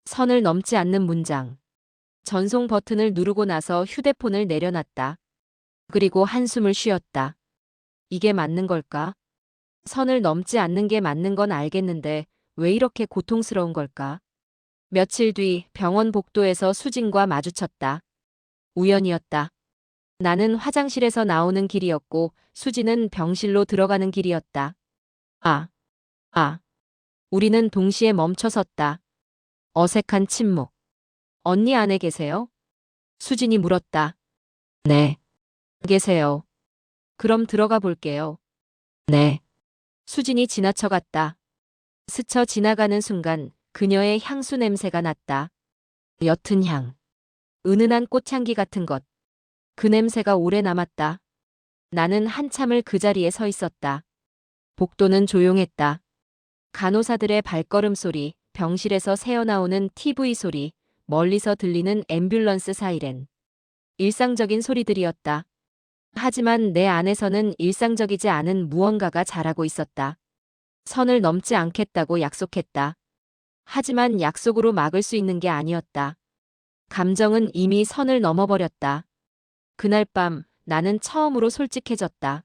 선을 넘지 않는 문장. 전송 버튼을 누르고 나서 휴대폰을 내려놨다. 그리고 한숨을 쉬었다. 이게 맞는 걸까? 선을 넘지 않는 게 맞는 건 알겠는데 왜 이렇게 고통스러운 걸까? 며칠 뒤 병원 복도에서 수진과 마주쳤다. 우연이었다. 나는 화장실에서 나오는 길이었고 수진은 병실로 들어가는 길이었다. 아, 아. 우리는 동시에 멈춰섰다. 어색한 침묵. 언니 안에 계세요? 수진이 물었다. 네. 계세요. 그럼 들어가 볼게요. 네. 수진이 지나쳐갔다. 스쳐 지나가는 순간 그녀의 향수 냄새가 났다. 옅은 향. 은은한 꽃향기 같은 것. 그 냄새가 오래 남았다. 나는 한참을 그 자리에 서 있었다. 복도는 조용했다. 간호사들의 발걸음 소리, 병실에서 새어나오는 TV 소리, 멀리서 들리는 앰뷸런스 사이렌. 일상적인 소리들이었다. 하지만 내 안에서는 일상적이지 않은 무언가가 자라고 있었다. 선을 넘지 않겠다고 약속했다. 하지만 약속으로 막을 수 있는 게 아니었다. 감정은 이미 선을 넘어버렸다. 그날 밤 나는 처음으로 솔직해졌다.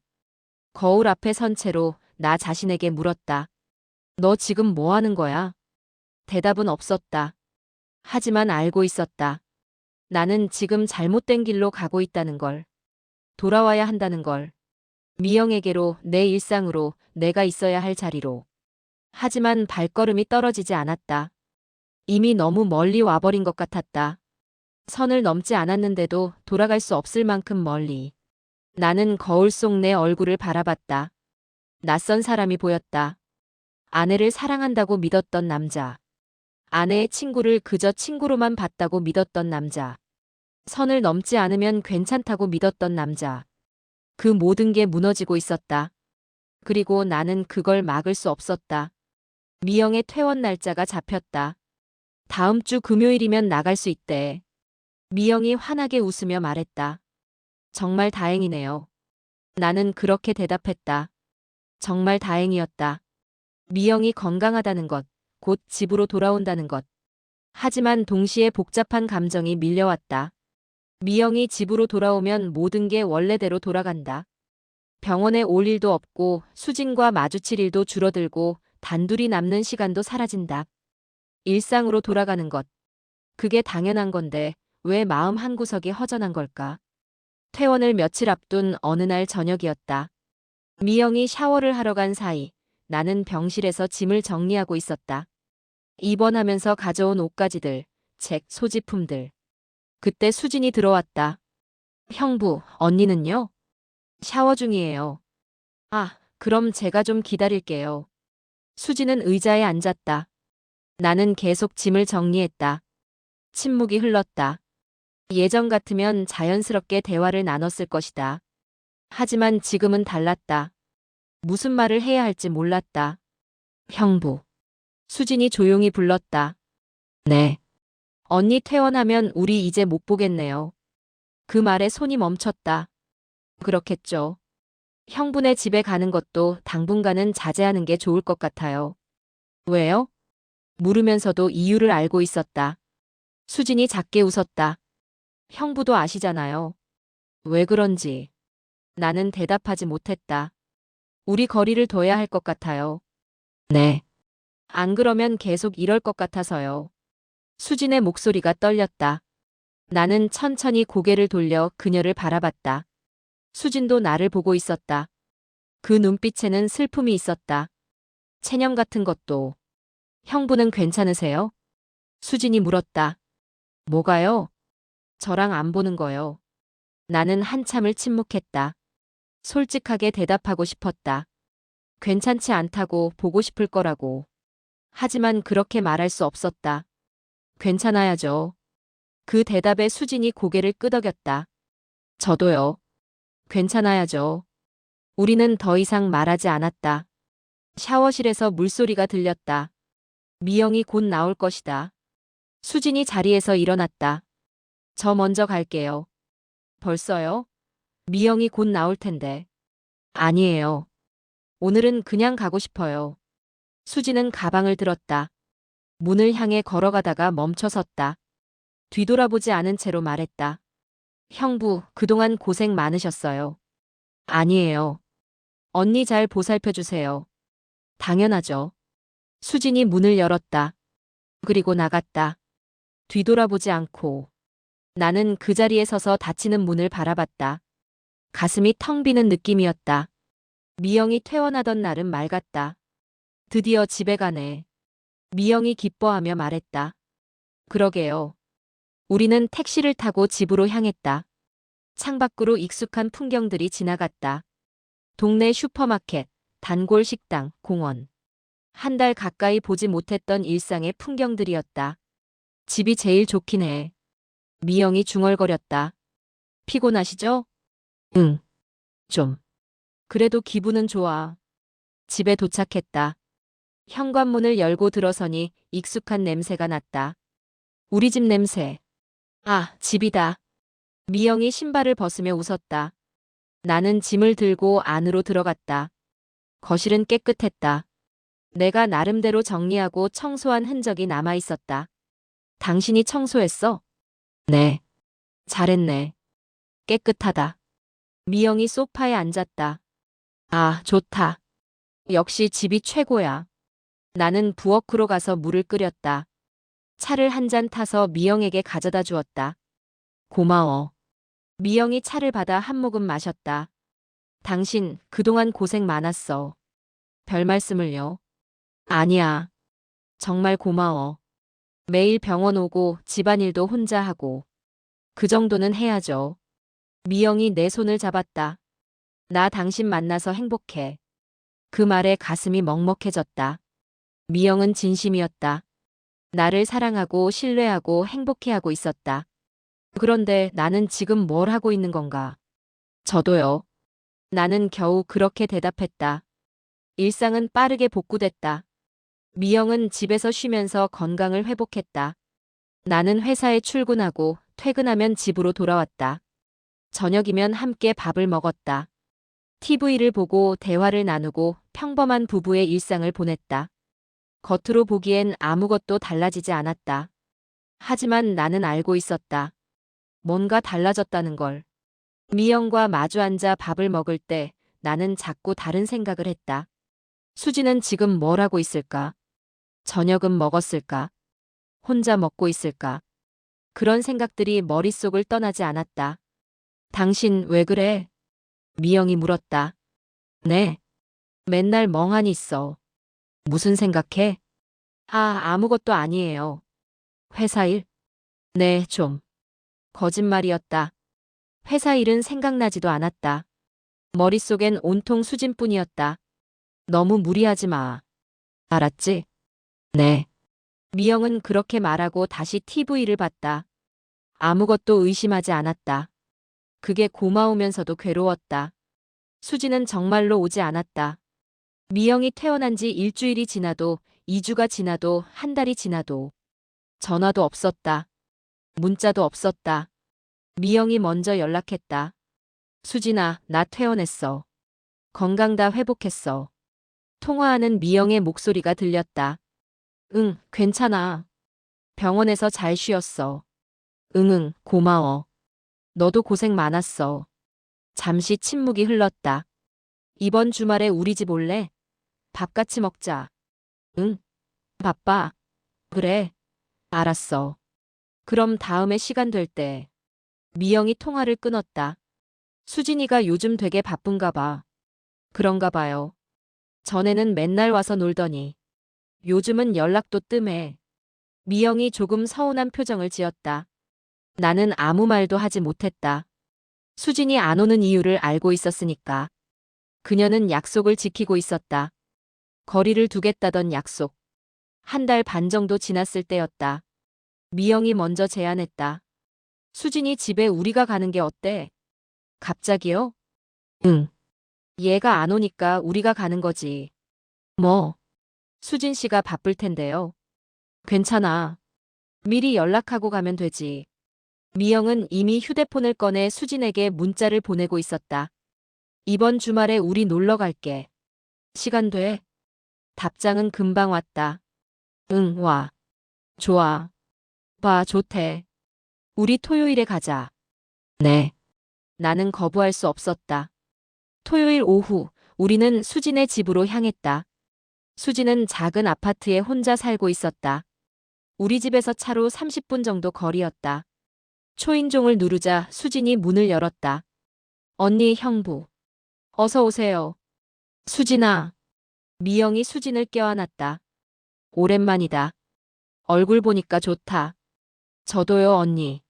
거울 앞에 선 채로 나 자신에게 물었다. 너 지금 뭐 하는 거야? 대답은 없었다. 하지만 알고 있었다. 나는 지금 잘못된 길로 가고 있다는 걸. 돌아와야 한다는 걸. 미영에게로, 내 일상으로, 내가 있어야 할 자리로. 하지만 발걸음이 떨어지지 않았다. 이미 너무 멀리 와버린 것 같았다. 선을 넘지 않았는데도 돌아갈 수 없을 만큼 멀리. 나는 거울 속 내 얼굴을 바라봤다. 낯선 사람이 보였다. 아내를 사랑한다고 믿었던 남자. 아내의 친구를 그저 친구로만 봤다고 믿었던 남자. 선을 넘지 않으면 괜찮다고 믿었던 남자. 그 모든 게 무너지고 있었다. 그리고 나는 그걸 막을 수 없었다. 미영의 퇴원 날짜가 잡혔다. 다음 주 금요일이면 나갈 수 있대. 미영이 환하게 웃으며 말했다. 정말 다행이네요. 나는 그렇게 대답했다. 정말 다행이었다. 미영이 건강하다는 것, 곧 집으로 돌아온다는 것. 하지만 동시에 복잡한 감정이 밀려왔다. 미영이 집으로 돌아오면 모든 게 원래대로 돌아간다. 병원에 올 일도 없고 수진과 마주칠 일도 줄어들고 단둘이 남는 시간도 사라진다. 일상으로 돌아가는 것. 그게 당연한 건데 왜 마음 한구석이 허전한 걸까? 퇴원을 며칠 앞둔 어느 날 저녁이었다. 미영이 샤워를 하러 간 사이 나는 병실에서 짐을 정리하고 있었다. 입원하면서 가져온 옷가지들, 책, 소지품들. 그때 수진이 들어왔다. 형부, 언니는요? 샤워 중이에요. 아, 그럼 제가 좀 기다릴게요. 수진은 의자에 앉았다. 나는 계속 짐을 정리했다. 침묵이 흘렀다. 예전 같으면 자연스럽게 대화를 나눴을 것이다. 하지만 지금은 달랐다. 무슨 말을 해야 할지 몰랐다. 형부. 수진이 조용히 불렀다. 네. 언니 퇴원하면 우리 이제 못 보겠네요. 그 말에 손이 멈췄다. 그렇겠죠. 형부네 집에 가는 것도 당분간은 자제하는 게 좋을 것 같아요. 왜요? 물으면서도 이유를 알고 있었다. 수진이 작게 웃었다. 형부도 아시잖아요. 왜 그런지. 나는 대답하지 못했다. 우리 거리를 둬야 할 것 같아요. 네. 안 그러면 계속 이럴 것 같아서요. 수진의 목소리가 떨렸다. 나는 천천히 고개를 돌려 그녀를 바라봤다. 수진도 나를 보고 있었다. 그 눈빛에는 슬픔이 있었다. 체념 같은 것도. 형부는 괜찮으세요? 수진이 물었다. 뭐가요? 저랑 안 보는 거요. 나는 한참을 침묵했다. 솔직하게 대답하고 싶었다. 괜찮지 않다고 보고 싶을 거라고. 하지만 그렇게 말할 수 없었다. 괜찮아야죠. 그 대답에 수진이 고개를 끄덕였다. 저도요. 괜찮아야죠. 우리는 더 이상 말하지 않았다. 샤워실에서 물소리가 들렸다. 미영이 곧 나올 것이다. 수진이 자리에서 일어났다. 저 먼저 갈게요. 벌써요? 미영이 곧 나올 텐데. 아니에요. 오늘은 그냥 가고 싶어요. 수진은 가방을 들었다. 문을 향해 걸어가다가 멈춰섰다. 뒤돌아보지 않은 채로 말했다. 형부, 그동안 고생 많으셨어요. 아니에요. 언니 잘 보살펴주세요. 당연하죠. 수진이 문을 열었다. 그리고 나갔다. 뒤돌아보지 않고. 나는 그 자리에 서서 닫히는 문을 바라봤다. 가슴이 텅 비는 느낌이었다. 미영이 퇴원하던 날은 맑았다. 드디어 집에 가네. 미영이 기뻐하며 말했다. 그러게요. 우리는 택시를 타고 집으로 향했다. 창밖으로 익숙한 풍경들이 지나갔다. 동네 슈퍼마켓, 단골 식당, 공원. 한 달 가까이 보지 못했던 일상의 풍경들이었다. 집이 제일 좋긴 해. 미영이 중얼거렸다. 피곤하시죠? 응. 좀. 그래도 기분은 좋아. 집에 도착했다. 현관문을 열고 들어서니 익숙한 냄새가 났다. 우리 집 냄새. 아, 집이다. 미영이 신발을 벗으며 웃었다. 나는 짐을 들고 안으로 들어갔다. 거실은 깨끗했다. 내가 나름대로 정리하고 청소한 흔적이 남아 있었다. 당신이 청소했어? 네. 잘했네. 깨끗하다. 미영이 소파에 앉았다. 아, 좋다. 역시 집이 최고야. 나는 부엌으로 가서 물을 끓였다. 차를 한 잔 타서 미영에게 가져다 주었다. 고마워. 미영이 차를 받아 한 모금 마셨다. 당신 그동안 고생 많았어. 별 말씀을요. 아니야. 정말 고마워. 매일 병원 오고 집안일도 혼자 하고. 그 정도는 해야죠. 미영이 내 손을 잡았다. 나 당신 만나서 행복해. 그 말에 가슴이 먹먹해졌다. 미영은 진심이었다. 나를 사랑하고 신뢰하고 행복해하고 있었다. 그런데 나는 지금 뭘 하고 있는 건가? 저도요. 나는 겨우 그렇게 대답했다. 일상은 빠르게 복구됐다. 미영은 집에서 쉬면서 건강을 회복했다. 나는 회사에 출근하고 퇴근하면 집으로 돌아왔다. 저녁이면 함께 밥을 먹었다. TV를 보고 대화를 나누고 평범한 부부의 일상을 보냈다. 겉으로 보기엔 아무것도 달라지지 않았다. 하지만 나는 알고 있었다. 뭔가 달라졌다는 걸. 미영과 마주 앉아 밥을 먹을 때 나는 자꾸 다른 생각을 했다. 수지는 지금 뭘 하고 있을까? 저녁은 먹었을까? 혼자 먹고 있을까? 그런 생각들이 머릿속을 떠나지 않았다. 당신 왜 그래? 미영이 물었다. 네. 맨날 멍하니 있어. 무슨 생각해? 아무것도 아니에요. 회사 일? 네, 좀. 거짓말이었다. 회사 일은 생각나지도 않았다. 머릿속엔 온통 수진뿐이었다. 너무 무리하지 마. 알았지? 네. 미영은 그렇게 말하고 다시 TV를 봤다. 아무것도 의심하지 않았다. 그게 고마우면서도 괴로웠다. 수지는 정말로 오지 않았다. 미영이 태어난 지 일주일이 지나도 2주가 지나도 한 달이 지나도 전화도 없었다. 문자도 없었다. 미영이 먼저 연락했다. 수진아, 나 퇴원했어. 건강 다 회복했어. 통화하는 미영의 목소리가 들렸다. 응, 괜찮아. 병원에서 잘 쉬었어. 응응, 고마워. 너도 고생 많았어. 잠시 침묵이 흘렀다. 이번 주말에 우리 집 올래? 밥 같이 먹자. 응, 바빠. 그래, 알았어. 그럼 다음에 시간 될 때. 미영이 통화를 끊었다. 수진이가 요즘 되게 바쁜가 봐. 그런가 봐요. 전에는 맨날 와서 놀더니 요즘은 연락도 뜸해. 미영이 조금 서운한 표정을 지었다. 나는 아무 말도 하지 못했다. 수진이 안 오는 이유를 알고 있었으니까. 그녀는 약속을 지키고 있었다. 거리를 두겠다던 약속. 한 달 반 정도 지났을 때였다. 미영이 먼저 제안했다. 수진이 집에 우리가 가는 게 어때? 갑자기요? 응. 얘가 안 오니까 우리가 가는 거지. 뭐? 수진 씨가 바쁠 텐데요. 괜찮아. 미리 연락하고 가면 되지. 미영은 이미 휴대폰을 꺼내 수진에게 문자를 보내고 있었다. 이번 주말에 우리 놀러 갈게. 시간 돼? 답장은 금방 왔다. 응, 와. 좋아. 봐, 좋대. 우리 토요일에 가자. 네. 나는 거부할 수 없었다. 토요일 오후, 우리는 수진의 집으로 향했다. 수진은 작은 아파트에 혼자 살고 있었다. 우리 집에서 차로 30분 정도 거리였다. 초인종을 누르자 수진이 문을 열었다. 언니, 형부. 어서 오세요. 수진아. 미영이 수진을 껴안았다. 오랜만이다. 얼굴 보니까 좋다. 저도요, 언니.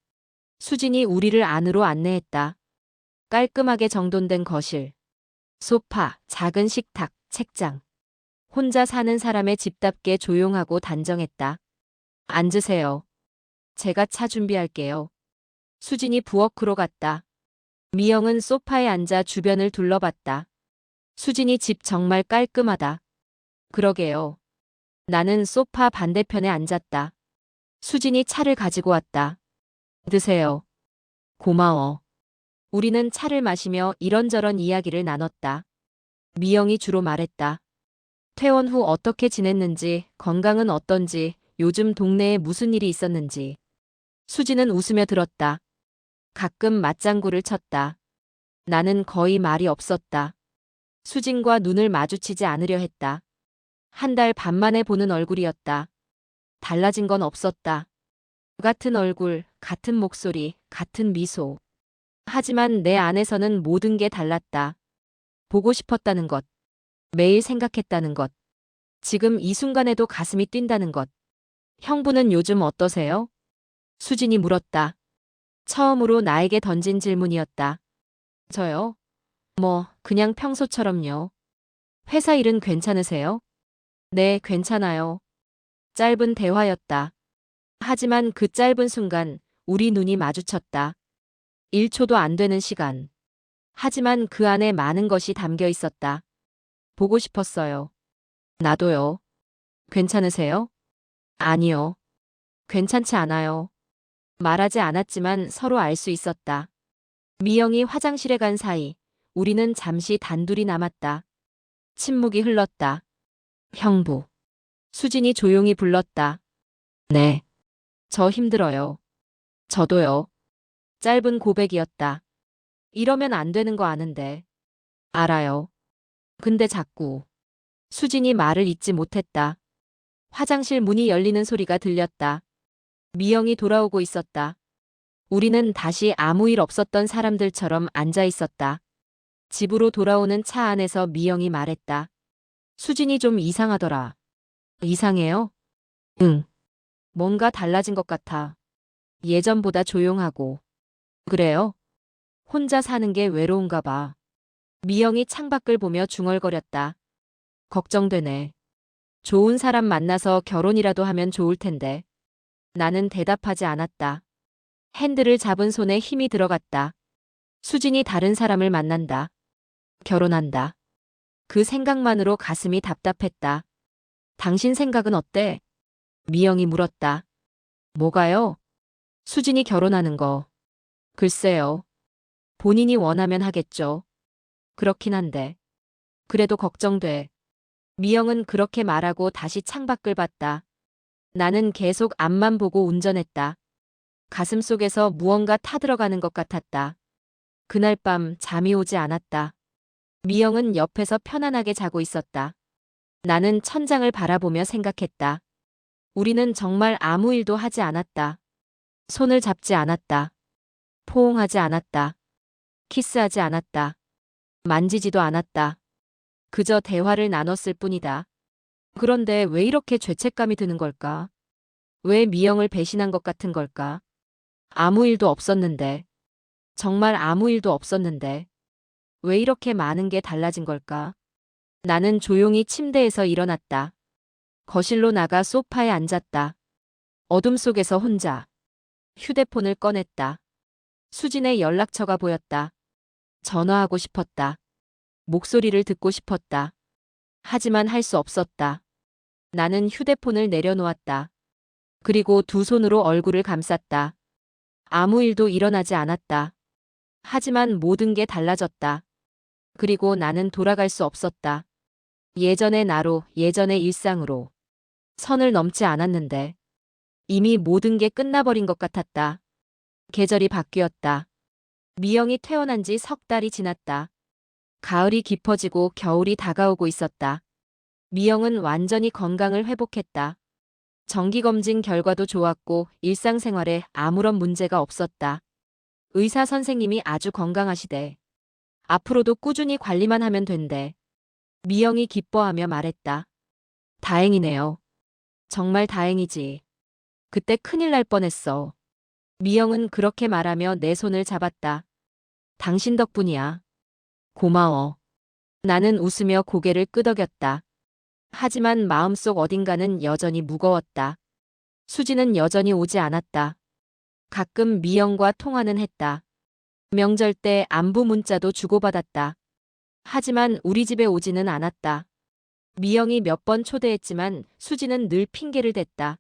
수진이 우리를 안으로 안내했다. 깔끔하게 정돈된 거실. 소파, 작은 식탁, 책장. 혼자 사는 사람의 집답게 조용하고 단정했다. 앉으세요. 제가 차 준비할게요. 수진이 부엌으로 갔다. 미영은 소파에 앉아 주변을 둘러봤다. 수진이 집 정말 깔끔하다. 그러게요. 나는 소파 반대편에 앉았다. 수진이 차를 가지고 왔다. 드세요. 고마워. 우리는 차를 마시며 이런저런 이야기를 나눴다. 미영이 주로 말했다. 퇴원 후 어떻게 지냈는지, 건강은 어떤지, 요즘 동네에 무슨 일이 있었는지. 수지는 웃으며 들었다. 가끔 맞장구를 쳤다. 나는 거의 말이 없었다. 수진과 눈을 마주치지 않으려 했다. 한 달 반 만에 보는 얼굴이었다. 달라진 건 없었다. 같은 얼굴, 같은 목소리, 같은 미소. 하지만 내 안에서는 모든 게 달랐다. 보고 싶었다는 것. 매일 생각했다는 것. 지금 이 순간에도 가슴이 뛴다는 것. 형부는 요즘 어떠세요? 수진이 물었다. 처음으로 나에게 던진 질문이었다. 저요? 뭐, 그냥 평소처럼요. 회사 일은 괜찮으세요? 네, 괜찮아요. 짧은 대화였다. 하지만 그 짧은 순간, 우리 눈이 마주쳤다. 1초도 안 되는 시간. 하지만 그 안에 많은 것이 담겨 있었다. 보고 싶었어요. 나도요. 괜찮으세요? 아니요. 괜찮지 않아요. 말하지 않았지만 서로 알 수 있었다. 미영이 화장실에 간 사이 우리는 잠시 단둘이 남았다. 침묵이 흘렀다. 형부. 수진이 조용히 불렀다. 네. 저 힘들어요. 저도요. 짧은 고백이었다. 이러면 안 되는 거 아는데. 알아요. 근데 자꾸. 수진이 말을 잇지 못했다. 화장실 문이 열리는 소리가 들렸다. 미영이 돌아오고 있었다. 우리는 다시 아무 일 없었던 사람들처럼 앉아 있었다. 집으로 돌아오는 차 안에서 미영이 말했다. 수진이 좀 이상하더라. 이상해요? 응. 뭔가 달라진 것 같아. 예전보다 조용하고. 그래요? 혼자 사는 게 외로운가 봐. 미영이 창밖을 보며 중얼거렸다. 걱정되네. 좋은 사람 만나서 결혼이라도 하면 좋을 텐데. 나는 대답하지 않았다. 핸들을 잡은 손에 힘이 들어갔다. 수진이 다른 사람을 만난다. 결혼한다. 그 생각만으로 가슴이 답답했다. 당신 생각은 어때? 미영이 물었다. 뭐가요? 수진이 결혼하는 거. 글쎄요. 본인이 원하면 하겠죠. 그렇긴 한데. 그래도 걱정돼. 미영은 그렇게 말하고 다시 창밖을 봤다. 나는 계속 앞만 보고 운전했다. 가슴속에서 무언가 타들어가는 것 같았다. 그날 밤 잠이 오지 않았다. 미영은 옆에서 편안하게 자고 있었다. 나는 천장을 바라보며 생각했다. 우리는 정말 아무 일도 하지 않았다. 손을 잡지 않았다. 포옹하지 않았다. 키스하지 않았다. 만지지도 않았다. 그저 대화를 나눴을 뿐이다. 그런데 왜 이렇게 죄책감이 드는 걸까? 왜 미영을 배신한 것 같은 걸까? 아무 일도 없었는데. 정말 아무 일도 없었는데. 왜 이렇게 많은 게 달라진 걸까? 나는 조용히 침대에서 일어났다. 거실로 나가 소파에 앉았다. 어둠 속에서 혼자. 휴대폰을 꺼냈다. 수진의 연락처가 보였다. 전화하고 싶었다. 목소리를 듣고 싶었다. 하지만 할 수 없었다. 나는 휴대폰을 내려놓았다. 그리고 두 손으로 얼굴을 감쌌다. 아무 일도 일어나지 않았다. 하지만 모든 게 달라졌다. 그리고 나는 돌아갈 수 없었다. 예전의 나로, 예전의 일상으로. 선을 넘지 않았는데. 이미 모든 게 끝나버린 것 같았다. 계절이 바뀌었다. 미영이 퇴원한 지 석 달이 지났다. 가을이 깊어지고 겨울이 다가오고 있었다. 미영은 완전히 건강을 회복했다. 정기검진 결과도 좋았고 일상생활에 아무런 문제가 없었다. 의사 선생님이 아주 건강하시대. 앞으로도 꾸준히 관리만 하면 된대. 미영이 기뻐하며 말했다. 다행이네요. 정말 다행이지. 그때 큰일 날 뻔했어. 미영은 그렇게 말하며 내 손을 잡았다. 당신 덕분이야. 고마워. 나는 웃으며 고개를 끄덕였다. 하지만 마음속 어딘가는 여전히 무거웠다. 수지는 여전히 오지 않았다. 가끔 미영과 통화는 했다. 명절 때 안부 문자도 주고받았다. 하지만 우리 집에 오지는 않았다. 미영이 몇 번 초대했지만 수지는 늘 핑계를 댔다.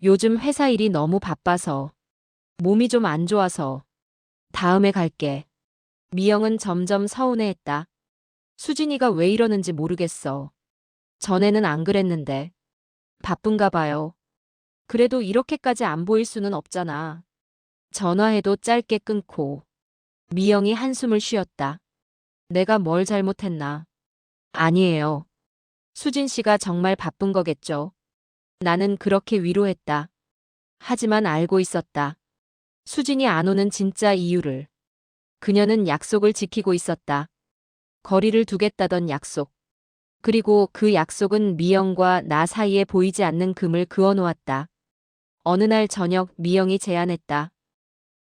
요즘 회사 일이 너무 바빠서. 몸이 좀 안 좋아서. 다음에 갈게. 미영은 점점 서운해했다. 수진이가 왜 이러는지 모르겠어. 전에는 안 그랬는데. 바쁜가 봐요. 그래도 이렇게까지 안 보일 수는 없잖아. 전화해도 짧게 끊고. 미영이 한숨을 쉬었다. 내가 뭘 잘못했나? 아니에요. 수진 씨가 정말 바쁜 거겠죠. 나는 그렇게 위로했다. 하지만 알고 있었다. 수진이 안 오는 진짜 이유를. 그녀는 약속을 지키고 있었다. 거리를 두겠다던 약속. 그리고 그 약속은 미영과 나 사이에 보이지 않는 금을 그어놓았다. 어느 날 저녁 미영이 제안했다.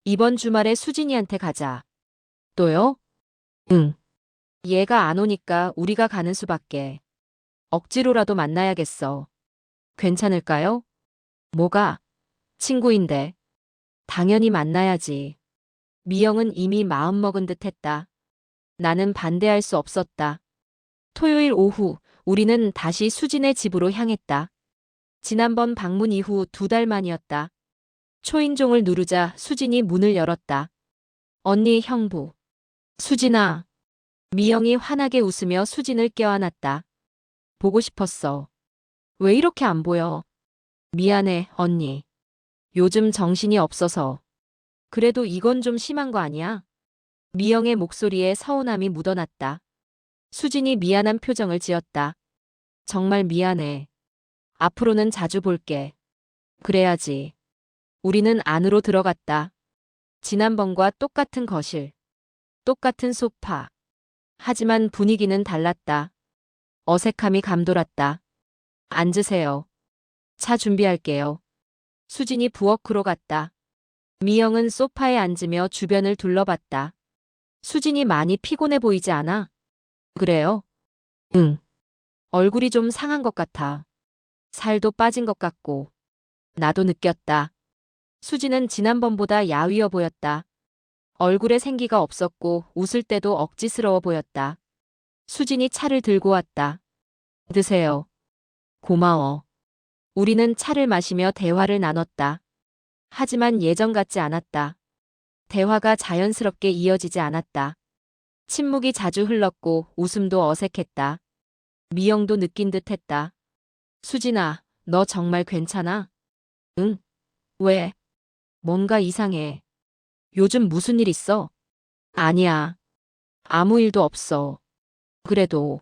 이번 주말에 수진이한테 가자. 또요? 응. 얘가 안 오니까 우리가 가는 수밖에. 억지로라도 만나야겠어. 괜찮을까요? 뭐가? 친구인데. 당연히 만나야지. 미영은 이미 마음먹은 듯 했다. 나는 반대할 수 없었다. 토요일 오후 우리는 다시 수진의 집으로 향했다. 지난번 방문 이후 2달 만이었다. 초인종을 누르자 수진이 문을 열었다. 언니 형부. 수진아. 미영이 환하게 웃으며 수진을 껴안았다. 보고 싶었어. 왜 이렇게 안 보여? 미안해, 언니. 요즘 정신이 없어서. 그래도 이건 좀 심한 거 아니야? 미영의 목소리에 서운함이 묻어났다. 수진이 미안한 표정을 지었다. 정말 미안해. 앞으로는 자주 볼게. 그래야지. 우리는 안으로 들어갔다. 지난번과 똑같은 거실. 똑같은 소파. 하지만 분위기는 달랐다. 어색함이 감돌았다. 앉으세요. 차 준비할게요. 수진이 부엌으로 갔다. 미영은 소파에 앉으며 주변을 둘러봤다. 수진이 많이 피곤해 보이지 않아? 그래요? 응. 얼굴이 좀 상한 것 같아. 살도 빠진 것 같고. 나도 느꼈다. 수진은 지난번보다 야위어 보였다. 얼굴에 생기가 없었고 웃을 때도 억지스러워 보였다. 수진이 차를 들고 왔다. 드세요. 고마워. 우리는 차를 마시며 대화를 나눴다. 하지만 예전 같지 않았다. 대화가 자연스럽게 이어지지 않았다. 침묵이 자주 흘렀고 웃음도 어색했다. 미영도 느낀 듯 했다. 수진아, 너 정말 괜찮아? 응? 왜? 뭔가 이상해. 요즘 무슨 일 있어? 아니야. 아무 일도 없어. 그래도.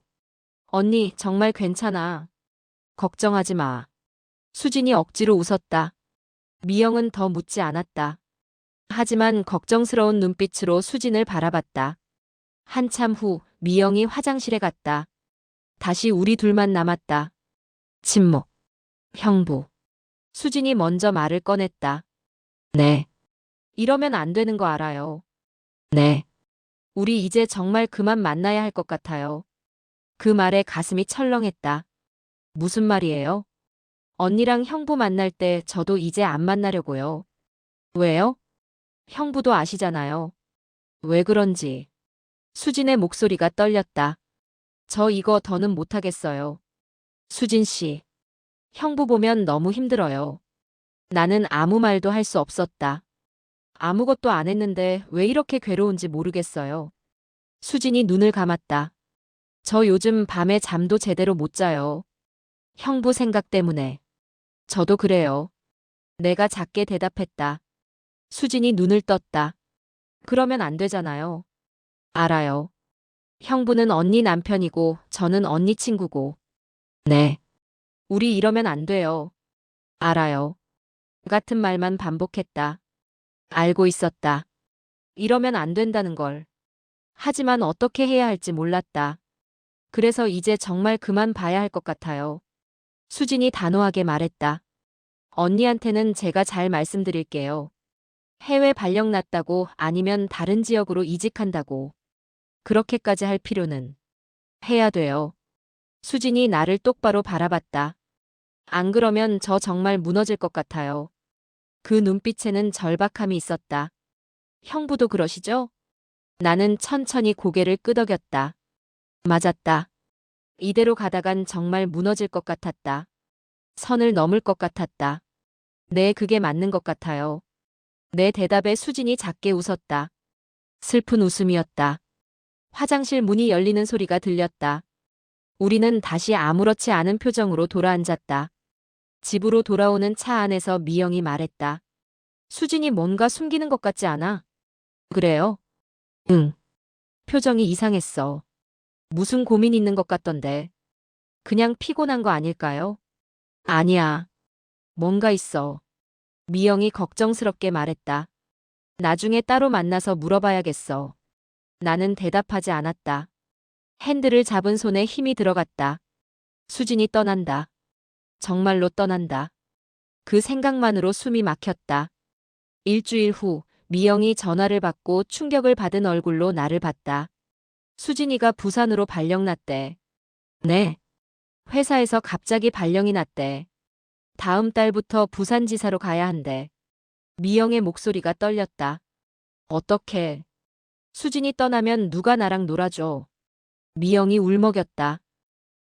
언니, 정말 괜찮아. 걱정하지 마. 수진이 억지로 웃었다. 미영은 더 묻지 않았다. 하지만 걱정스러운 눈빛으로 수진을 바라봤다. 한참 후 미영이 화장실에 갔다. 다시 우리 둘만 남았다. 침묵. 형부. 수진이 먼저 말을 꺼냈다. 네. 이러면 안 되는 거 알아요. 네. 우리 이제 정말 그만 만나야 할 것 같아요. 그 말에 가슴이 철렁했다. 무슨 말이에요? 언니랑 형부 만날 때 저도 이제 안 만나려고요. 왜요? 형부도 아시잖아요. 왜 그런지. 수진의 목소리가 떨렸다. 저 이거 더는 못하겠어요. 수진 씨. 형부 보면 너무 힘들어요. 나는 아무 말도 할 수 없었다. 아무것도 안 했는데 왜 이렇게 괴로운지 모르겠어요. 수진이 눈을 감았다. 저 요즘 밤에 잠도 제대로 못 자요. 형부 생각 때문에. 저도 그래요. 내가 작게 대답했다. 수진이 눈을 떴다. 그러면 안 되잖아요. 알아요. 형부는 언니 남편이고 저는 언니 친구고. 네. 우리 이러면 안 돼요. 알아요. 같은 말만 반복했다. 알고 있었다. 이러면 안 된다는 걸. 하지만 어떻게 해야 할지 몰랐다. 그래서 이제 정말 그만 봐야 할 것 같아요. 수진이 단호하게 말했다. 언니한테는 제가 잘 말씀드릴게요. 해외 발령 났다고 아니면 다른 지역으로 이직한다고. 그렇게까지 할 필요는. 해야 돼요. 수진이 나를 똑바로 바라봤다. 안 그러면 저 정말 무너질 것 같아요. 그 눈빛에는 절박함이 있었다. 형부도 그러시죠? 나는 천천히 고개를 끄덕였다. 맞았다. 이대로 가다간 정말 무너질 것 같았다. 선을 넘을 것 같았다. 네, 그게 맞는 것 같아요. 내 대답에 수진이 작게 웃었다. 슬픈 웃음이었다. 화장실 문이 열리는 소리가 들렸다. 우리는 다시 아무렇지 않은 표정으로 돌아앉았다. 집으로 돌아오는 차 안에서 미영이 말했다. 수진이 뭔가 숨기는 것 같지 않아? 그래요? 응. 표정이 이상했어. 무슨 고민 있는 것 같던데. 그냥 피곤한 거 아닐까요? 아니야. 뭔가 있어. 미영이 걱정스럽게 말했다. 나중에 따로 만나서 물어봐야겠어. 나는 대답하지 않았다. 핸들을 잡은 손에 힘이 들어갔다. 수진이 떠난다. 정말로 떠난다. 그 생각만으로 숨이 막혔다. 일주일 후 미영이 전화를 받고 충격을 받은 얼굴로 나를 봤다. 수진이가 부산으로 발령 났대. 네. 회사에서 갑자기 발령이 났대. 다음 달부터 부산지사로 가야 한대. 미영의 목소리가 떨렸다. 어떡해. 수진이 떠나면 누가 나랑 놀아줘. 미영이 울먹였다.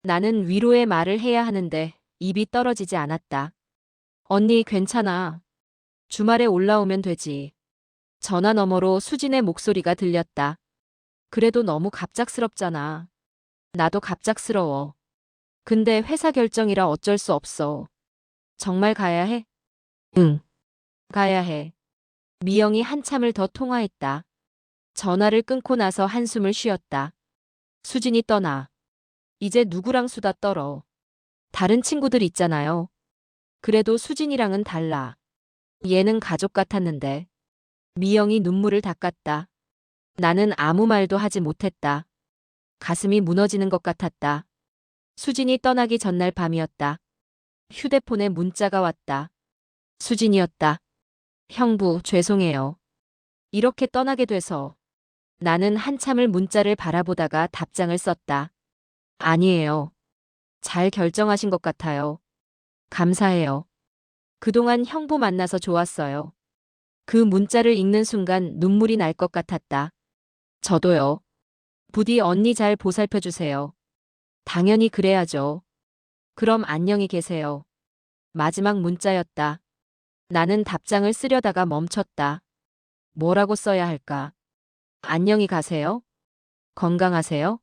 나는 위로의 말을 해야 하는데 입이 떨어지지 않았다. 언니 괜찮아. 주말에 올라오면 되지. 전화 너머로 수진의 목소리가 들렸다. 그래도 너무 갑작스럽잖아. 나도 갑작스러워. 근데 회사 결정이라 어쩔 수 없어. 정말 가야 해? 응, 가야 해. 미영이 한참을 더 통화했다. 전화를 끊고 나서 한숨을 쉬었다. 수진이 떠나. 이제 누구랑 수다 떨어. 다른 친구들 있잖아요. 그래도 수진이랑은 달라. 얘는 가족 같았는데. 미영이 눈물을 닦았다. 나는 아무 말도 하지 못했다. 가슴이 무너지는 것 같았다. 수진이 떠나기 전날 밤이었다. 휴대폰에 문자가 왔다. 수진이었다. 형부, 죄송해요. 이렇게 떠나게 돼서. 나는 한참을 문자를 바라보다가 답장을 썼다. 아니에요. 잘 결정하신 것 같아요. 감사해요. 그동안 형부 만나서 좋았어요. 그 문자를 읽는 순간 눈물이 날 것 같았다. 저도요. 부디 언니 잘 보살펴 주세요. 당연히 그래야죠. 그럼 안녕히 계세요. 마지막 문자였다. 나는 답장을 쓰려다가 멈췄다. 뭐라고 써야 할까? 안녕히 가세요? 건강하세요?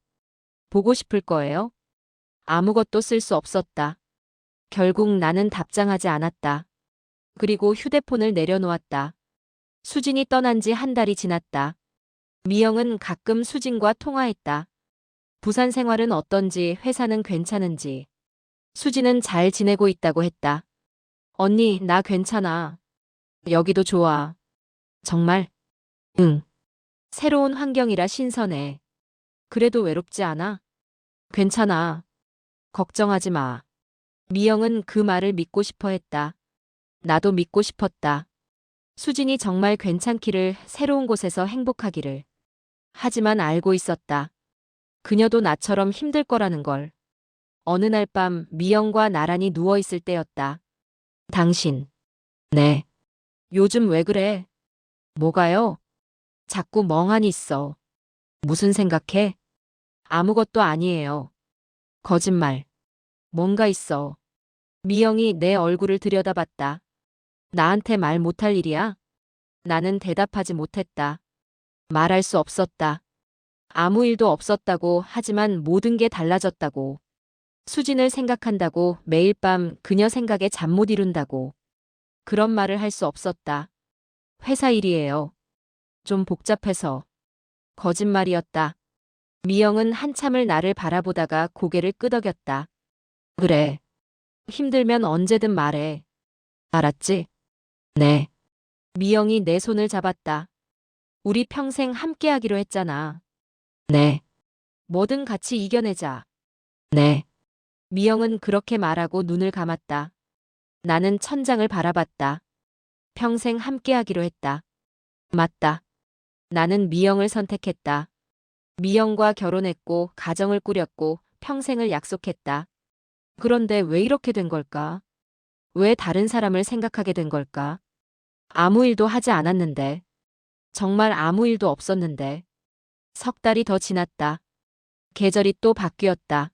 보고 싶을 거예요? 아무것도 쓸 수 없었다. 결국 나는 답장하지 않았다. 그리고 휴대폰을 내려놓았다. 수진이 떠난 지 한 달이 지났다. 미영은 가끔 수진과 통화했다. 부산 생활은 어떤지, 회사는 괜찮은지. 수진은 잘 지내고 있다고 했다. 언니, 나 괜찮아. 여기도 좋아. 정말? 응. 새로운 환경이라 신선해. 그래도 외롭지 않아? 괜찮아. 걱정하지 마. 미영은 그 말을 믿고 싶어 했다. 나도 믿고 싶었다. 수진이 정말 괜찮기를, 새로운 곳에서 행복하기를. 하지만 알고 있었다. 그녀도 나처럼 힘들 거라는 걸. 어느 날 밤 미영과 나란히 누워있을 때였다. 당신. 네. 요즘 왜 그래? 뭐가요? 자꾸 멍하니 있어. 무슨 생각해? 아무것도 아니에요. 거짓말. 뭔가 있어. 미영이 내 얼굴을 들여다봤다. 나한테 말 못할 일이야? 나는 대답하지 못했다. 말할 수 없었다. 아무 일도 없었다고, 하지만 모든 게 달라졌다고. 수진을 생각한다고, 매일 밤 그녀 생각에 잠 못 이룬다고. 그런 말을 할 수 없었다. 회사 일이에요. 좀 복잡해서. 거짓말이었다. 미영은 한참을 나를 바라보다가 고개를 끄덕였다. 그래. 힘들면 언제든 말해. 알았지? 네. 미영이 내 손을 잡았다. 우리 평생 함께하기로 했잖아. 네. 뭐든 같이 이겨내자. 네. 미영은 그렇게 말하고 눈을 감았다. 나는 천장을 바라봤다. 평생 함께하기로 했다. 맞다. 나는 미영을 선택했다. 미영과 결혼했고, 가정을 꾸렸고, 평생을 약속했다. 그런데 왜 이렇게 된 걸까? 왜 다른 사람을 생각하게 된 걸까? 아무 일도 하지 않았는데. 정말 아무 일도 없었는데. 석 달이 더 지났다. 계절이 또 바뀌었다.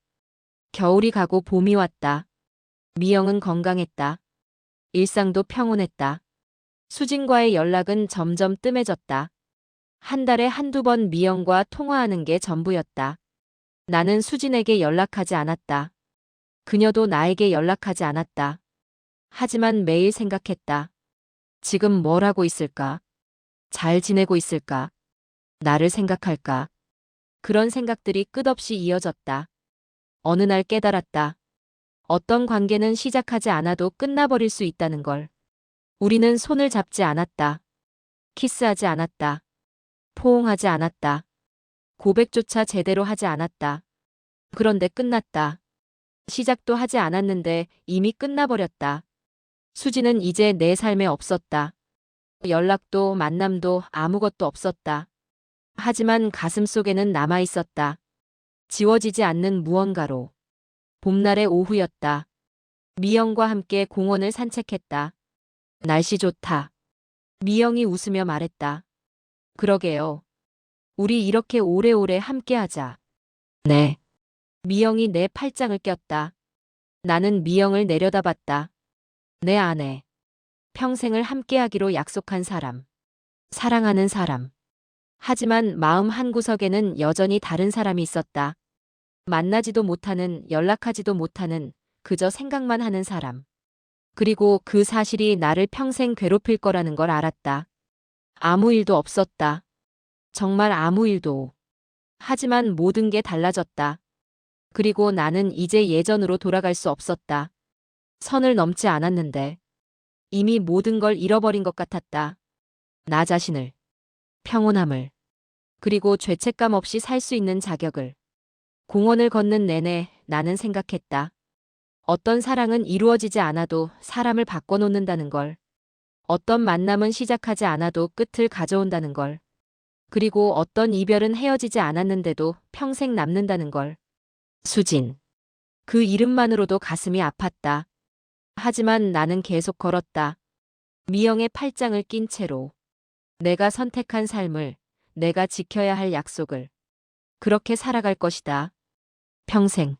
겨울이 가고 봄이 왔다. 미영은 건강했다. 일상도 평온했다. 수진과의 연락은 점점 뜸해졌다. 한 달에 한두 번 미영과 통화하는 게 전부였다. 나는 수진에게 연락하지 않았다. 그녀도 나에게 연락하지 않았다. 하지만 매일 생각했다. 지금 뭘 하고 있을까? 잘 지내고 있을까? 나를 생각할까? 그런 생각들이 끝없이 이어졌다. 어느 날 깨달았다. 어떤 관계는 시작하지 않아도 끝나버릴 수 있다는 걸. 우리는 손을 잡지 않았다. 키스하지 않았다. 포옹하지 않았다. 고백조차 제대로 하지 않았다. 그런데 끝났다. 시작도 하지 않았는데 이미 끝나버렸다. 수지는 이제 내 삶에 없었다. 연락도 만남도 아무것도 없었다. 하지만 가슴속에는 남아있었다. 지워지지 않는 무언가로. 봄날의 오후였다. 미영과 함께 공원을 산책했다. 날씨 좋다. 미영이 웃으며 말했다. 그러게요. 우리 이렇게 오래오래 함께하자. 네. 미영이 내 팔짱을 꼈다. 나는 미영을 내려다봤다. 내 아내. 평생을 함께하기로 약속한 사람. 사랑하는 사람. 하지만 마음 한구석에는 여전히 다른 사람이 있었다. 만나지도 못하는, 연락하지도 못하는, 그저 생각만 하는 사람. 그리고 그 사실이 나를 평생 괴롭힐 거라는 걸 알았다. 아무 일도 없었다. 정말 아무 일도. 하지만 모든 게 달라졌다. 그리고 나는 이제 예전으로 돌아갈 수 없었다. 선을 넘지 않았는데 이미 모든 걸 잃어버린 것 같았다. 나 자신을, 평온함을, 그리고 죄책감 없이 살 수 있는 자격을. 공원을 걷는 내내 나는 생각했다. 어떤 사랑은 이루어지지 않아도 사람을 바꿔놓는다는 걸. 어떤 만남은 시작하지 않아도 끝을 가져온다는 걸. 그리고 어떤 이별은 헤어지지 않았는데도 평생 남는다는 걸. 수진. 그 이름만으로도 가슴이 아팠다. 하지만 나는 계속 걸었다. 미영의 팔짱을 낀 채로. 내가 선택한 삶을, 내가 지켜야 할 약속을. 그렇게 살아갈 것이다. 평생.